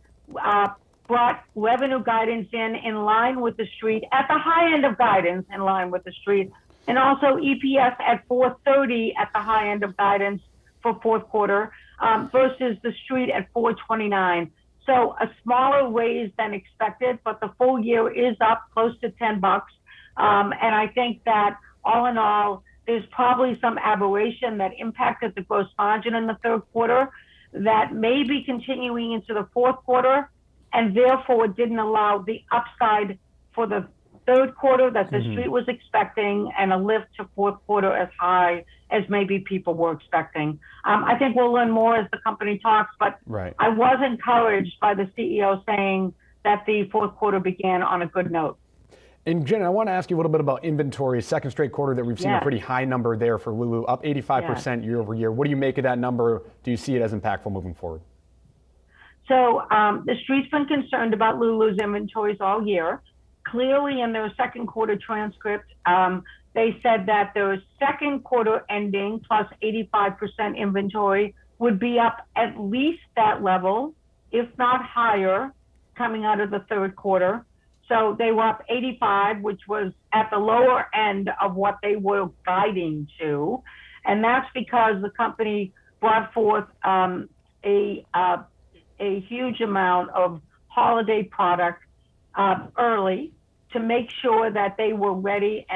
brought revenue guidance in line with the street, at the high end of guidance in line with the street, and also EPS at $4.30 at the high end of guidance for fourth quarter versus the street at $4.29. So a smaller raise than expected, but the full year is up close to $10. And I think that all in all, there's probably some aberration that impacted the gross margin in the third quarter that may be continuing into the fourth quarter, and therefore didn't allow the upside for the third quarter that the street was expecting and a lift to fourth quarter as high as maybe people were expecting. I think we'll learn more as the company talks, but I was encouraged by the CEO saying that the fourth quarter began on a good note. And Jen, I want to ask you a little bit about inventory. Second straight quarter that we've seen a pretty high number there for Lulu, up 85% year over year. What do you make of that number? Do you see it as impactful moving forward? So the street's been concerned about Lulu's inventories all year. Clearly in their second quarter transcript, they said that their second quarter ending plus 85% inventory would be up at least that level, if not higher, coming out of the third quarter. So they were up 85, which was at the lower end of what they were guiding to. And that's because the company brought forth a huge amount of holiday product early to make sure that they were ready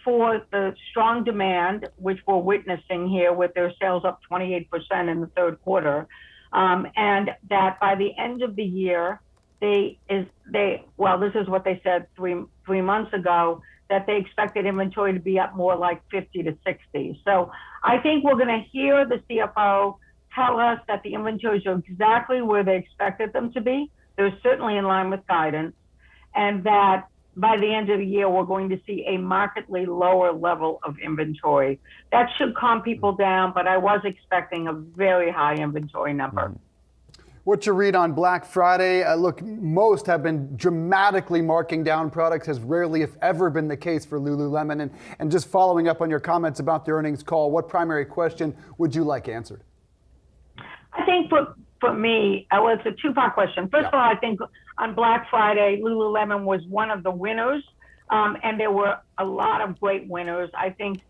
for the strong demand, which we're witnessing here with their sales up 28% in the third quarter. And that by the end of the year, this is what they said three months ago, that they expected inventory to be up more like 50 to 60. So I think we're going to hear the CFO tell us that the inventories are exactly where they expected them to be. They're certainly in line with guidance, and that by the end of the year, we're going to see a markedly lower level of inventory. That should calm people down, but I was expecting a very high inventory number. What's your read on Black Friday? Look, most have been dramatically marking down products, has rarely, if ever, been the case for Lululemon. And just following up on your comments about the earnings call, what primary question would you like answered? I think for me, it's a two-part question. First of all, I think on Black Friday, Lululemon was one of the winners, and there were a lot of great winners. I think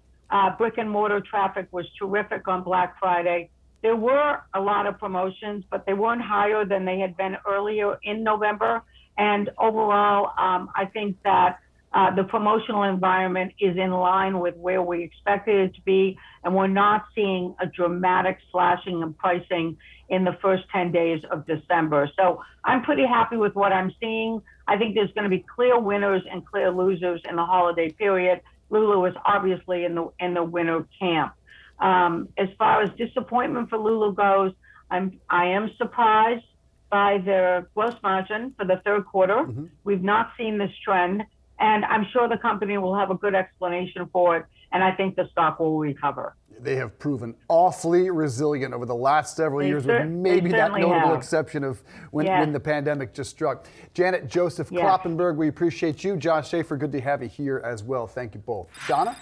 brick and mortar traffic was terrific on Black Friday. There were a lot of promotions, but they weren't higher than they had been earlier in November. And overall, I think that the promotional environment is in line with where we expected it to be, and we're not seeing a dramatic slashing in pricing in the first 10 days of December. So I'm pretty happy with what I'm seeing. I think there's going to be clear winners and clear losers in the holiday period. Lulu is obviously in the winner camp. As far as disappointment for Lulu goes, I am surprised by their gross margin for the third quarter. We've not seen this trend, and I'm sure the company will have a good explanation for it, and I think the stock will recover. They have proven awfully resilient over the last several years, with maybe that notable exception of when the pandemic just struck. Janet, Joseph Kloppenberg, we appreciate you. Josh Schaefer, good to have you here as well. Thank you both. Donna?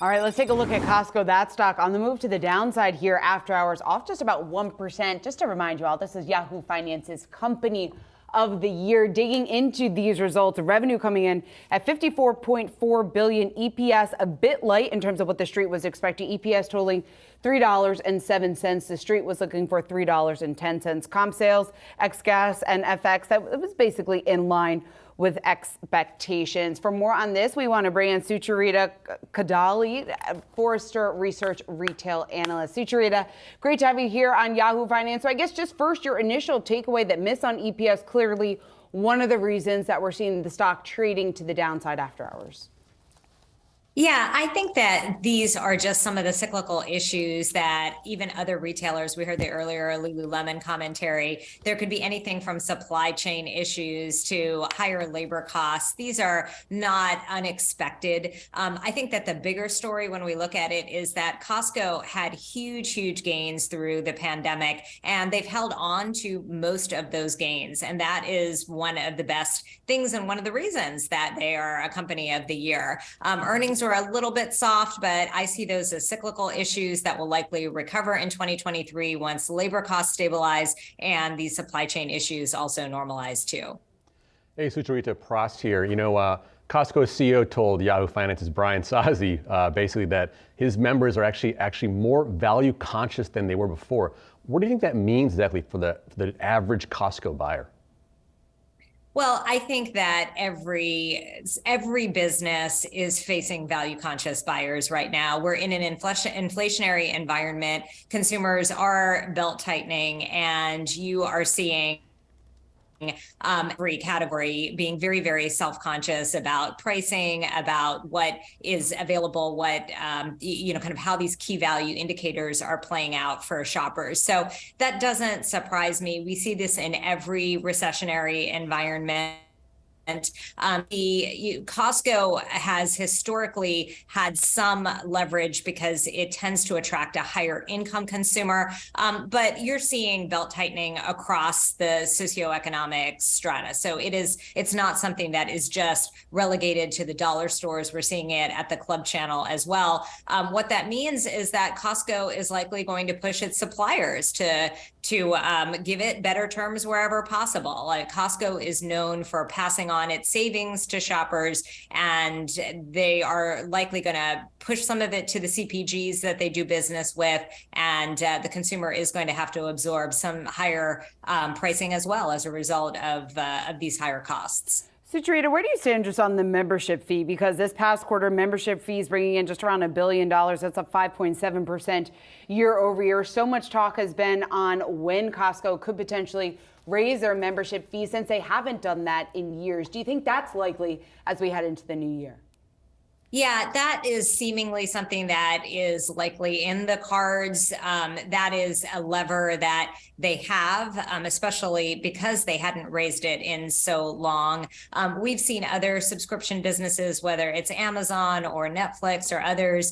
All right, let's take a look at Costco. That stock on the move to the downside here after hours, off just about 1%. Just to remind you all, this is Yahoo Finance's company of the year. Digging into these results, revenue coming in at $54.4 billion, EPS a bit light in terms of what the street was expecting, EPS totaling $3.07. The street was looking for $3.10. Comp sales, ex-gas and FX, that was basically in line with expectations. For more on this, we want to bring in Sucharita Kadali, Forrester Research Retail Analyst. Sucharita, great to have you here on Yahoo Finance. So I guess just first, your initial takeaway, that miss on EPS, clearly one of the reasons that we're seeing the stock trading to the downside after hours. Yeah, I think that these are just some of the cyclical issues that even other retailers, we heard the earlier Lululemon commentary, there could be anything from supply chain issues to higher labor costs. These are not unexpected. I think that the bigger story when we look at it is that Costco had huge gains through the pandemic, and they've held on to most of those gains. And that is one of the best things and one of the reasons that they are a company of the year. Earnings are a little bit soft, but I see those as cyclical issues that will likely recover in 2023 once labor costs stabilize and these supply chain issues also normalize too. Hey, Sucharita, Prost here. You know, Costco's CEO told Yahoo Finance's Brian Sozzi basically that his members are actually more value conscious than they were before. What do you think that means exactly for the average Costco buyer? Well, I think that every business is facing value-conscious buyers right now. We're in an inflationary environment. Consumers are belt tightening, and you are seeing every category being very self-conscious about pricing, about what is available, what kind of how these key value indicators are playing out for shoppers. So that doesn't surprise me. We see this in every recessionary environment. Costco has historically had some leverage because it tends to attract a higher income consumer, but you're seeing belt tightening across the socioeconomic strata. So it's not something that is just relegated to the dollar stores. We're seeing it at the club channel as well. What that means is that Costco is likely going to push its suppliers to give it better terms wherever possible. Like Costco is known for passing on its savings to shoppers, and they are likely going to push some of it to the CPGs that they do business with, and the consumer is going to have to absorb some higher pricing as well as a result of these higher costs. Sucharita, where do you stand just on the membership fee? Because this past quarter, membership fees bringing in just around $1 billion. That's up 5.7% year over year. So much talk has been on when Costco could potentially raise their membership fees, since they haven't done that in years. Do you think that's likely as we head into the new year? Yeah, that is seemingly something that is likely in the cards. That is a lever that they have, especially because they hadn't raised it in so long. We've seen other subscription businesses, whether it's Amazon or Netflix or others,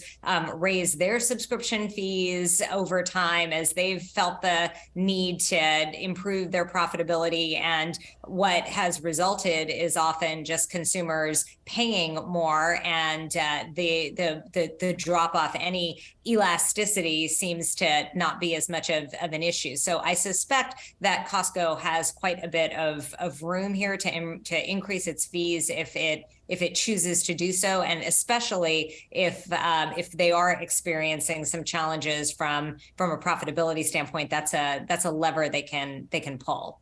raise their subscription fees over time as they've felt the need to improve their profitability. And what has resulted is often just consumers paying more and and the drop off, any elasticity seems to not be as much of an issue. So I suspect that Costco has quite a bit of room here to increase its fees if it chooses to do so, and especially if they are experiencing some challenges from a profitability standpoint. That's a lever they can pull.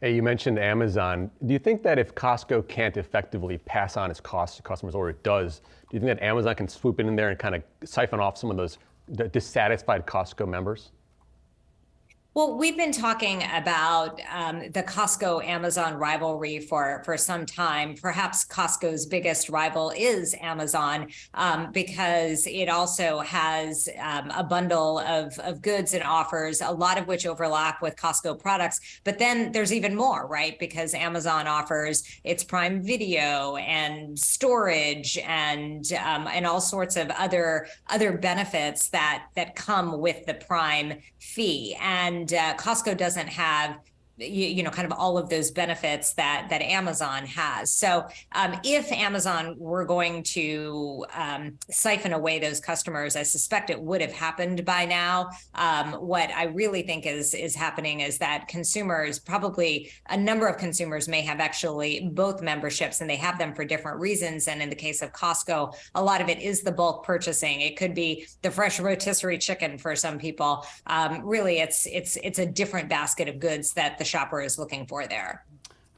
Hey, you mentioned Amazon. Do you think that if Costco can't effectively pass on its costs to customers, or it does, do you think that Amazon can swoop in there and kind of siphon off some of those dissatisfied Costco members? Well, we've been talking about the Costco-Amazon rivalry for some time. Perhaps Costco's biggest rival is Amazon because it also has a bundle of goods and offers, a lot of which overlap with Costco products. But then there's even more, right? Because Amazon offers its Prime Video and storage and all sorts of other benefits that come with the Prime fee. And Costco doesn't have kind of all of those benefits that Amazon has. So if Amazon were going to siphon away those customers, I suspect it would have happened by now. What I really think is happening is that consumers, probably a number of consumers, may have actually both memberships, and they have them for different reasons. And in the case of Costco, a lot of it is the bulk purchasing. It could be the fresh rotisserie chicken for some people. Really, it's a different basket of goods that the shopper is looking for there.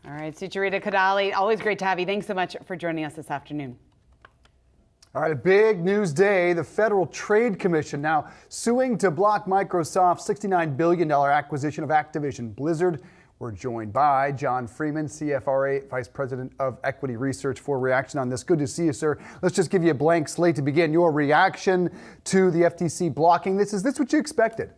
All right, Sucharita Kodali, always great to have you. Thanks so much for joining us this afternoon. All right, a big news day. The Federal Trade Commission now suing to block Microsoft's $69 billion acquisition of Activision Blizzard. We're joined by John Freeman, CFRA Vice President of Equity Research, for reaction on this. Good to see you, sir. Let's just give you a blank slate to begin. Your reaction to the FTC blocking this. Is this what you expected?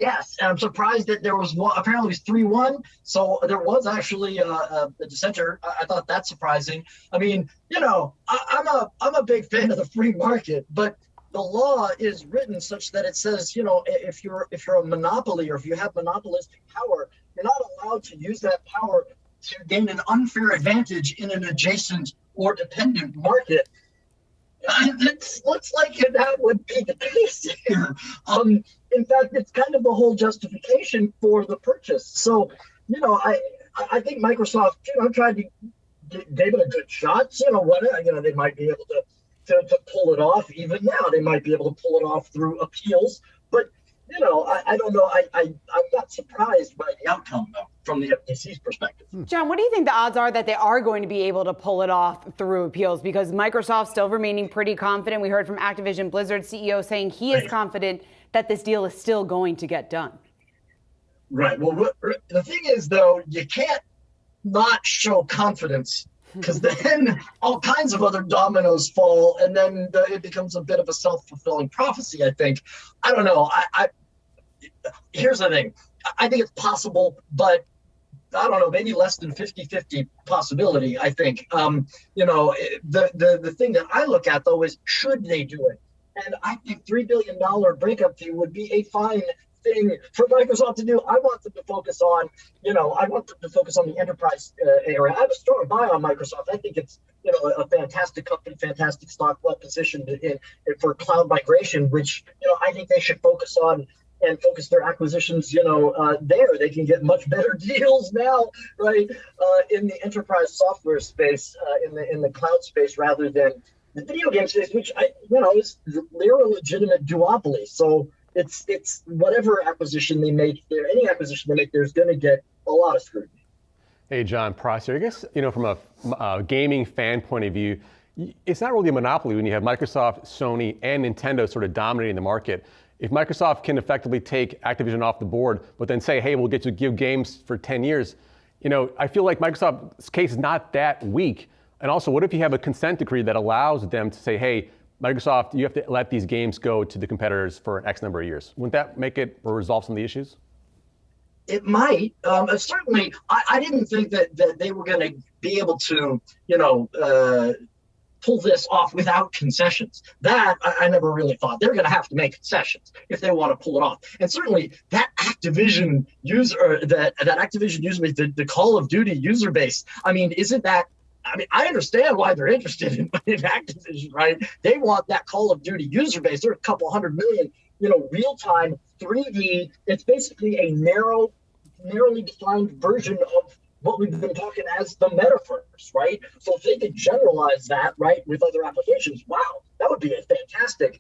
Yes, and I'm surprised that there was one. Apparently, it was 3-1. So there was actually a dissenter. I thought that's surprising. I mean, I'm a big fan of the free market, but the law is written such that it says, if you're a monopoly or if you have monopolistic power, you're not allowed to use that power to gain an unfair advantage in an adjacent or dependent market. It looks like that would be the case here. In fact, it's kind of the whole justification for the purchase. So, I think Microsoft, tried to gave it a good shot. They might be able to pull it off. Even now, they might be able to pull it off through appeals. But I don't know. I'm not surprised by the outcome, though, from the FTC's perspective. John, what do you think the odds are that they are going to be able to pull it off through appeals? Because Microsoft's still remaining pretty confident. We heard from Activision Blizzard CEO saying he is confident that this deal is still going to get done. Right. Well, the thing is, though, you can't not show confidence, because then all kinds of other dominoes fall, and then it becomes a bit of a self-fulfilling prophecy, I think. I don't know. Here's the thing. I think it's possible, but I don't know, maybe less than 50-50 possibility, I think. The thing that I look at, though, is should they do it? And I think $3 billion breakup fee would be a fine thing for Microsoft to do. I want them to focus on, the enterprise area. I have a strong buy on Microsoft. I think it's, a fantastic company, fantastic stock, well positioned for cloud migration, which, I think they should focus on and focus their acquisitions, there. They can get much better deals now, right, in the enterprise software space, in the cloud space, rather than the video game space, which they're a legitimate duopoly. So it's whatever acquisition they make there, any acquisition they make, there's going to get a lot of scrutiny. Hey, John Prosser, I guess, from a gaming fan point of view, it's not really a monopoly when you have Microsoft, Sony, and Nintendo sort of dominating the market. If Microsoft can effectively take Activision off the board, but then say, hey, we'll get to give games for 10 years, I feel like Microsoft's case is not that weak. And also, what if you have a consent decree that allows them to say, hey, Microsoft, you have to let these games go to the competitors for X number of years? Wouldn't that make it or resolve some of the issues? It might. Certainly, I didn't think that they were going to be able to, pull this off without concessions. That I never really thought. They're going to have to make concessions if they want to pull it off. And certainly that Activision user, that Activision user base, the Call of Duty user base, I mean, isn't that I mean, I understand why they're interested in Activision, right? They want that Call of Duty user base. They're a couple 100 million, real-time 3D. It's basically a narrowly defined version of what we've been talking as the metaverse, right? So if they could generalize that, right, with other applications, wow, that would be a fantastic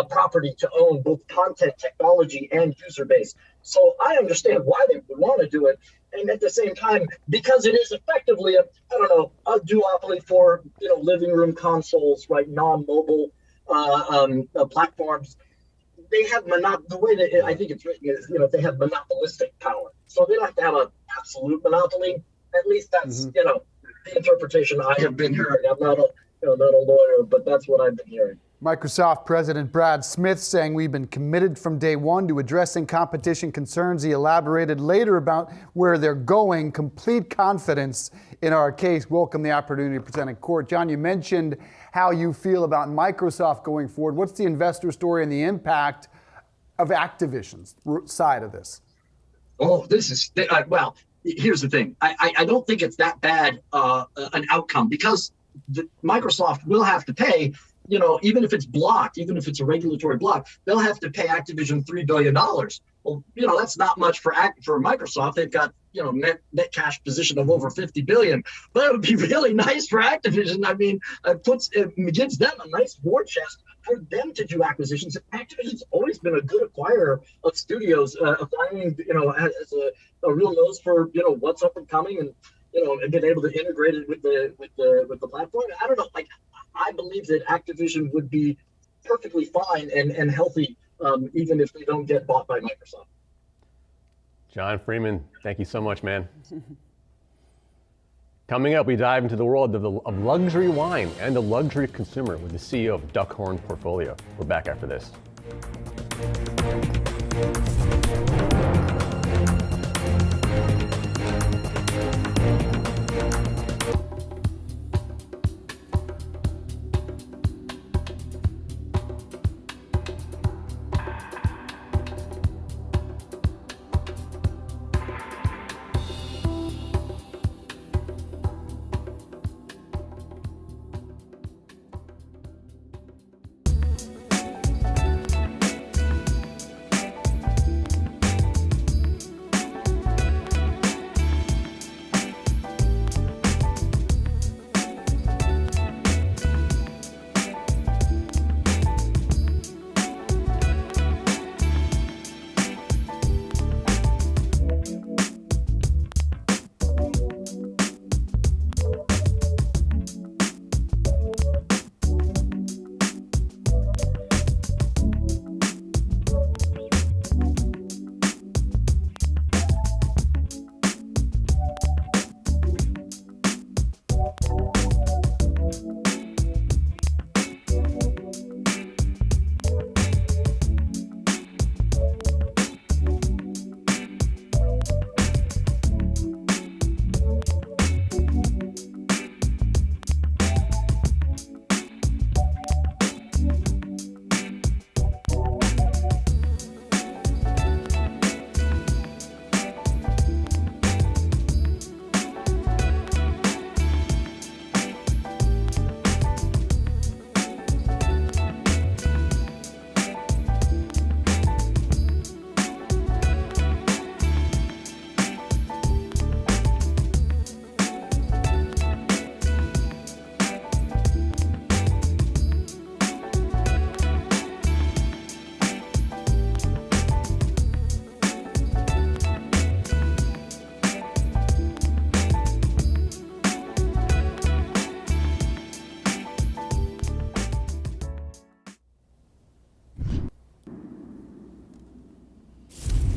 property to own, both content, technology, and user base. So I understand why they would want to do it. And at the same time, because it is effectively a duopoly for, living room consoles, right, non-mobile platforms. They have the way that I think it's written is, they have monopolistic power. So they don't have to have an absolute monopoly. At least that's, the interpretation I have been hearing. I'm not a lawyer, but that's what I've been hearing. Microsoft President Brad Smith saying we've been committed from day one to addressing competition concerns. He elaborated later about where they're going. Complete confidence in our case. Welcome the opportunity to present in court. John, you mentioned how you feel about Microsoft going forward. What's the investor story and the impact of Activision's side of this? Oh, this is, well, here's the thing. I don't think it's that bad an outcome, because Microsoft will have to pay, even if it's blocked, even if it's a regulatory block, they'll have to pay Activision $3 billion. Well, that's not much for Microsoft. They've got, net cash position of over 50 billion. But it would be really nice for Activision. I mean, it gives them a nice war chest for them to do acquisitions. Activision's always been a good acquirer of studios, acquiring, as a real nose for, what's up and coming, and and been able to integrate it with the platform. I don't know, I believe that Activision would be perfectly fine and healthy, even if they don't get bought by Microsoft. John Freeman, thank you so much, man. Coming up, we dive into the world of luxury wine and the luxury consumer with the CEO of Duckhorn Portfolio. We're back after this.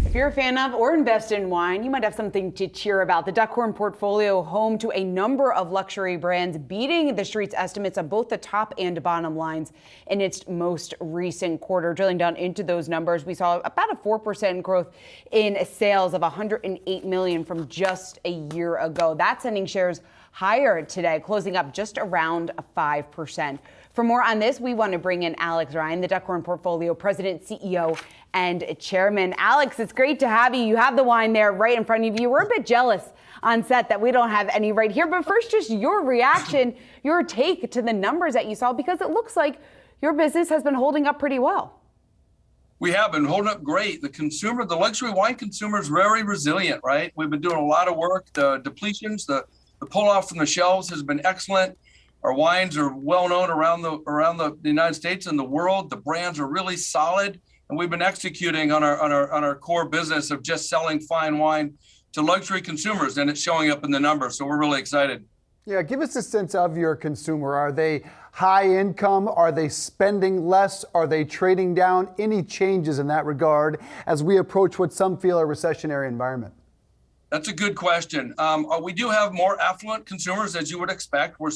If you're a fan of or invest in wine, you might have something to cheer about. The Duckhorn Portfolio, home to a number of luxury brands, beating the street's estimates on both the top and bottom lines in its most recent quarter. Drilling down into those numbers, we saw about a 4% growth in sales of $108 million from just a year ago. That's sending shares higher today, closing up just around 5%. For more on this, we want to bring in Alex Ryan, the Duckhorn Portfolio President, CEO, and Chairman. Alex, it's great to have you. You have the wine there right in front of you. We're a bit jealous on set that we don't have any right here. But first, just your reaction, your take to the numbers that you saw, because it looks like your business has been holding up pretty well. We have been holding up great. The consumer, the luxury wine consumer is very resilient, right? We've been doing a lot of work. The depletions, the pull off from the shelves has been excellent. Our wines are well known around the United States and the world. The brands are really solid, and we've been executing on our core business of just selling fine wine to luxury consumers, and it's showing up in the numbers. So we're really excited. Yeah, give us a sense of your consumer. Are they high income? Are they spending less? Are they trading down? Any changes in that regard as we approach what some feel a recessionary environment? That's a good question. We do have more affluent consumers, as you would expect. We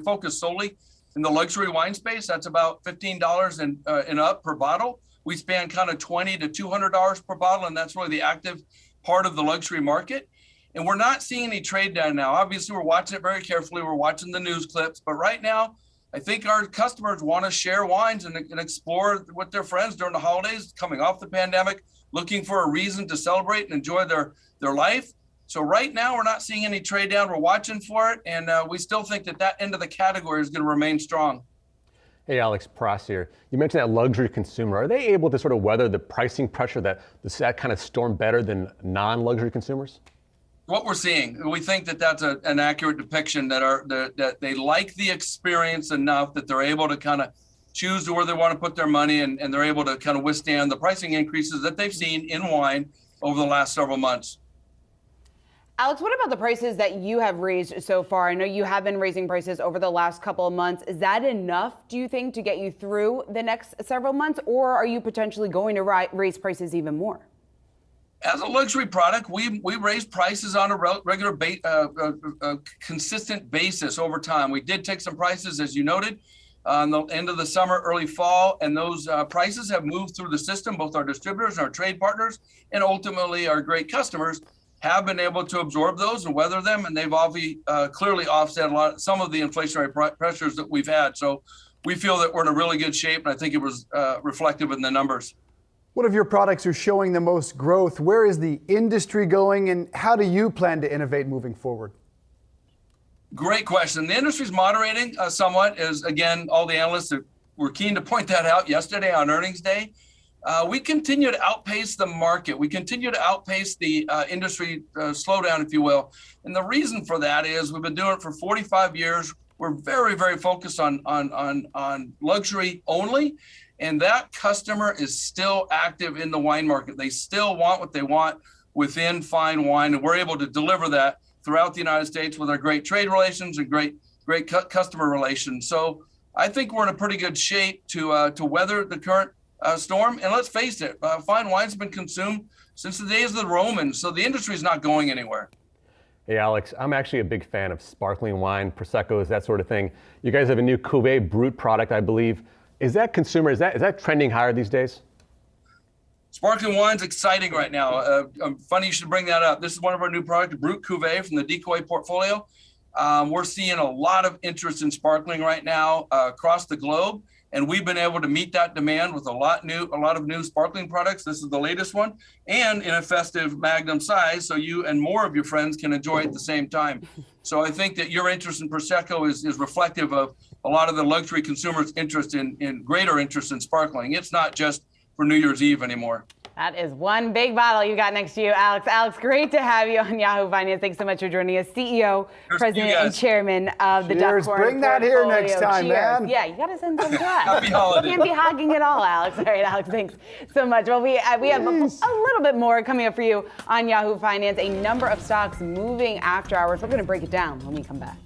focus solely in the luxury wine space. That's about $15 and up per bottle. We span kind of $20 to $200 per bottle, and that's really the active part of the luxury market. And we're not seeing any trade down now. Obviously, we're watching it very carefully. We're watching the news clips. But right now, I think our customers want to share wines and explore with their friends during the holidays, coming off the pandemic, looking for a reason to celebrate and enjoy their life. So right now, we're not seeing any trade down. We're watching for it. And we still think that end of the category is going to remain strong. Hey, Alex, Pross here. You mentioned that luxury consumer. Are they able to sort of weather the pricing pressure that kind of storm better than non-luxury consumers? What we're seeing, we think that that's an accurate depiction that they like the experience enough that they're able to kind of choose where they want to put their money, and they're able to kind of withstand the pricing increases that they've seen in wine over the last several months. Alex, what about the prices that you have raised so far? I know you have been raising prices over the last couple of months. Is that enough, do you think, to get you through the next several months, or are you potentially going to raise prices even more? As a luxury product, we raise prices on a regular, consistent basis over time. We did take some prices, as you noted, on the end of the summer, early fall, and those prices have moved through the system. Both our distributors and our trade partners, and ultimately our great customers, have been able to absorb those and weather them, and they've clearly offset some of the inflationary pressures that we've had. So we feel that we're in a really good shape, and I think it was reflective in the numbers. What of your products are showing the most growth? Where is the industry going, and how do you plan to innovate moving forward? Great question. The industry's moderating somewhat, as again, all the analysts were keen to point that out yesterday on earnings day. We continue to outpace the market. We continue to outpace the industry slowdown, if you will. And the reason for that is we've been doing it for 45 years. We're very, very focused on luxury only. And that customer is still active in the wine market. They still want what they want within fine wine. And we're able to deliver that throughout the United States with our great trade relations and great customer relations. So I think we're in a pretty good shape to weather the current storm. And let's face it, fine wine's been consumed since the days of the Romans. So the industry is not going anywhere. Hey, Alex, I'm actually a big fan of sparkling wine, Prosecco's, that sort of thing. You guys have a new Cuvée Brut product, I believe. Is that trending higher these days? Sparkling wine's exciting right now. Funny you should bring that up. This is one of our new products, Brut Cuvée from the Decoy portfolio. We're seeing a lot of interest in sparkling right now across the globe, and we've been able to meet that demand with a lot of new sparkling products. This is the latest one, and in a festive magnum size, so you and more of your friends can enjoy it at the same time. So I think that your interest in Prosecco is reflective of a lot of the luxury consumers' interest in greater interest in sparkling. It's not just for New Year's Eve anymore. That is one big bottle you got next to you, Alex. Alex, great to have you on Yahoo Finance. Thanks so much for joining us. CEO, President, and Chairman of the Duckhorn Portfolio. Bring that here next time, man. Yeah, you got to send some to us. Happy holidays. You can't be hogging it all, Alex. All right, Alex, thanks so much. Well, we have a little bit more coming up for you on Yahoo Finance. A number of stocks moving after hours. We're going to break it down when we come back.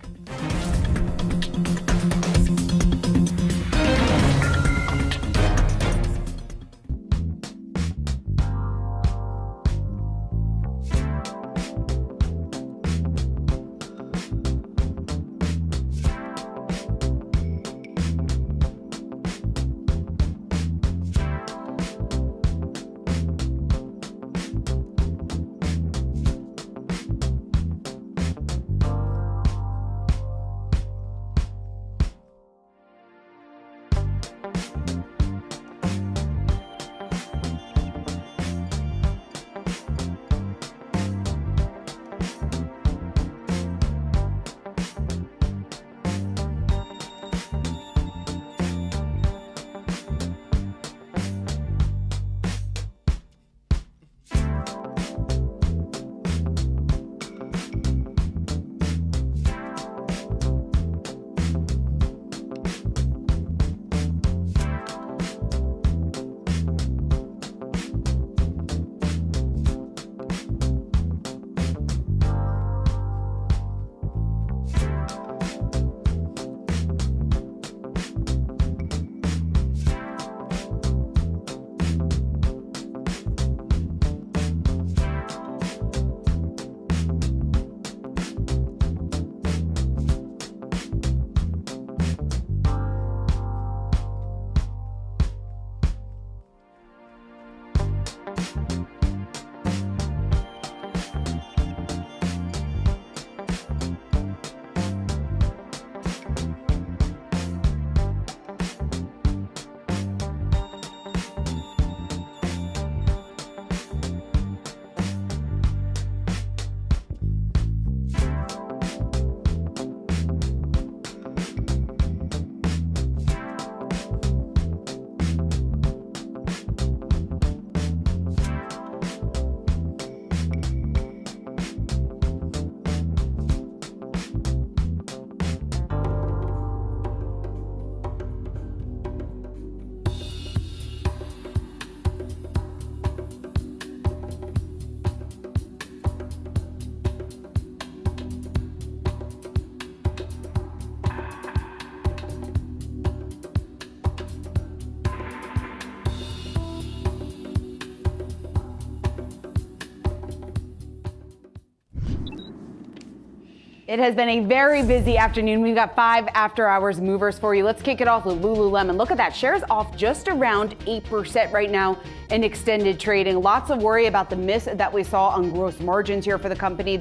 It has been a very busy afternoon. We've got 5 after-hours movers for you. Let's kick it off with Lululemon. Look at that. Shares off just around 8% right now in extended trading. Lots of worry about the miss that we saw on gross margins here for the company.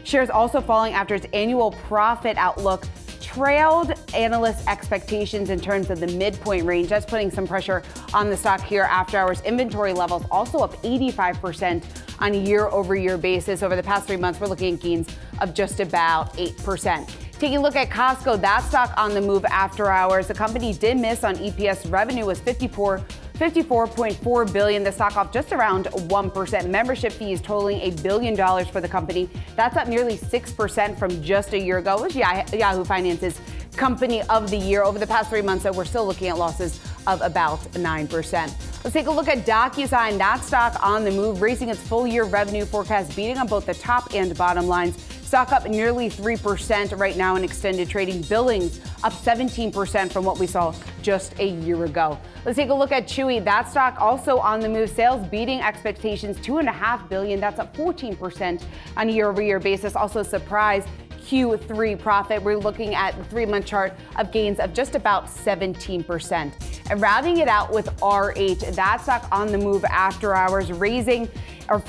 Shares also falling after its annual profit outlook trailed analyst expectations in terms of the midpoint range. That's putting some pressure on the stock here after hours. Inventory levels also up 85% on a year-over-year basis. Over the past 3 months, we're looking at gains of just about 8%. Taking a look at Costco, that stock on the move after hours. The company did miss on EPS. Revenue was $54.4 billion. The stock off just around 1%. Membership fees totaling $1 billion for the company. That's up nearly 6% from just a year ago. It was Yahoo Finance's Company of the Year. Over the past 3 months, we're still looking at losses of about 9%. Let's take a look at DocuSign. That stock on the move, raising its full-year revenue forecast, beating on both the top and bottom lines. Stock up nearly 3% right now in extended trading. Billings up 17% from what we saw just a year ago. Let's take a look at Chewy. That stock also on the move. Sales beating expectations, $2.5 billion. That's up 14% on a year-over-year basis. Also surprise Q3 profit. We're looking at the 3-month chart of gains of just about 17%. And rounding it out with RH, that stock on the move after hours, raising our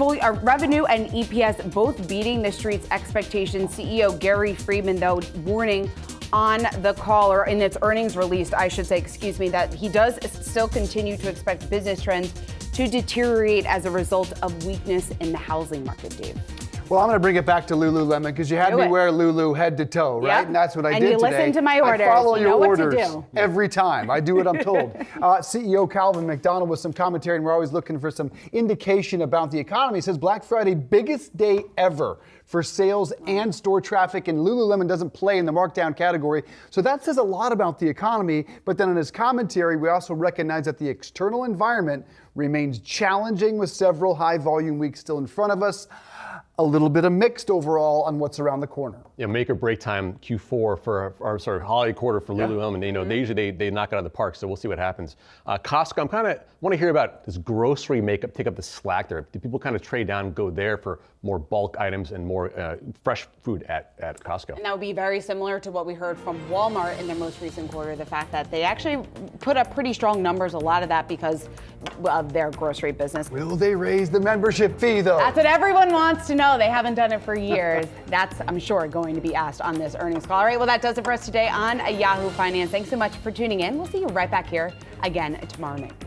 revenue and EPS both beating the street's expectations. CEO Gary Friedman, though, warning on the call, or in its earnings release, I should say, that he does still continue to expect business trends to deteriorate as a result of weakness in the housing market, Dave. Well, I'm going to bring it back to Lululemon because you had me wear Lulu head to toe, right? Yep. And that's what I did today. And you listen to my orders. I follow your what orders to do. every time. I do what I'm told. CEO Calvin McDonald with some commentary, and we're always looking for some indication about the economy. He says Black Friday, biggest day ever for sales and store traffic, and Lululemon doesn't play in the markdown category. So that says a lot about the economy. But then in his commentary, we also recognize that the external environment remains challenging with several high volume weeks still in front of us. A little bit of mixed overall on what's around the corner. Yeah, make or break time Q4 for our sort of holiday quarter for Lululemon. You know, they usually they knock it out of the park, so we'll see what happens. Costco, I'm kind of want to hear about this grocery makeup take up the slack there. Do people kind of trade down, go there for more bulk items and more fresh food at Costco? And that would be very similar to what we heard from Walmart in their most recent quarter. The fact that they actually put up pretty strong numbers. A lot of that because of their grocery business. Will they raise the membership fee, though? That's what everyone wants to know. They haven't done it for years. That's, I'm sure, going to be asked on this earnings call. All right, well, that does it for us today on Yahoo Finance. Thanks so much for tuning in. We'll see you right back here again tomorrow night.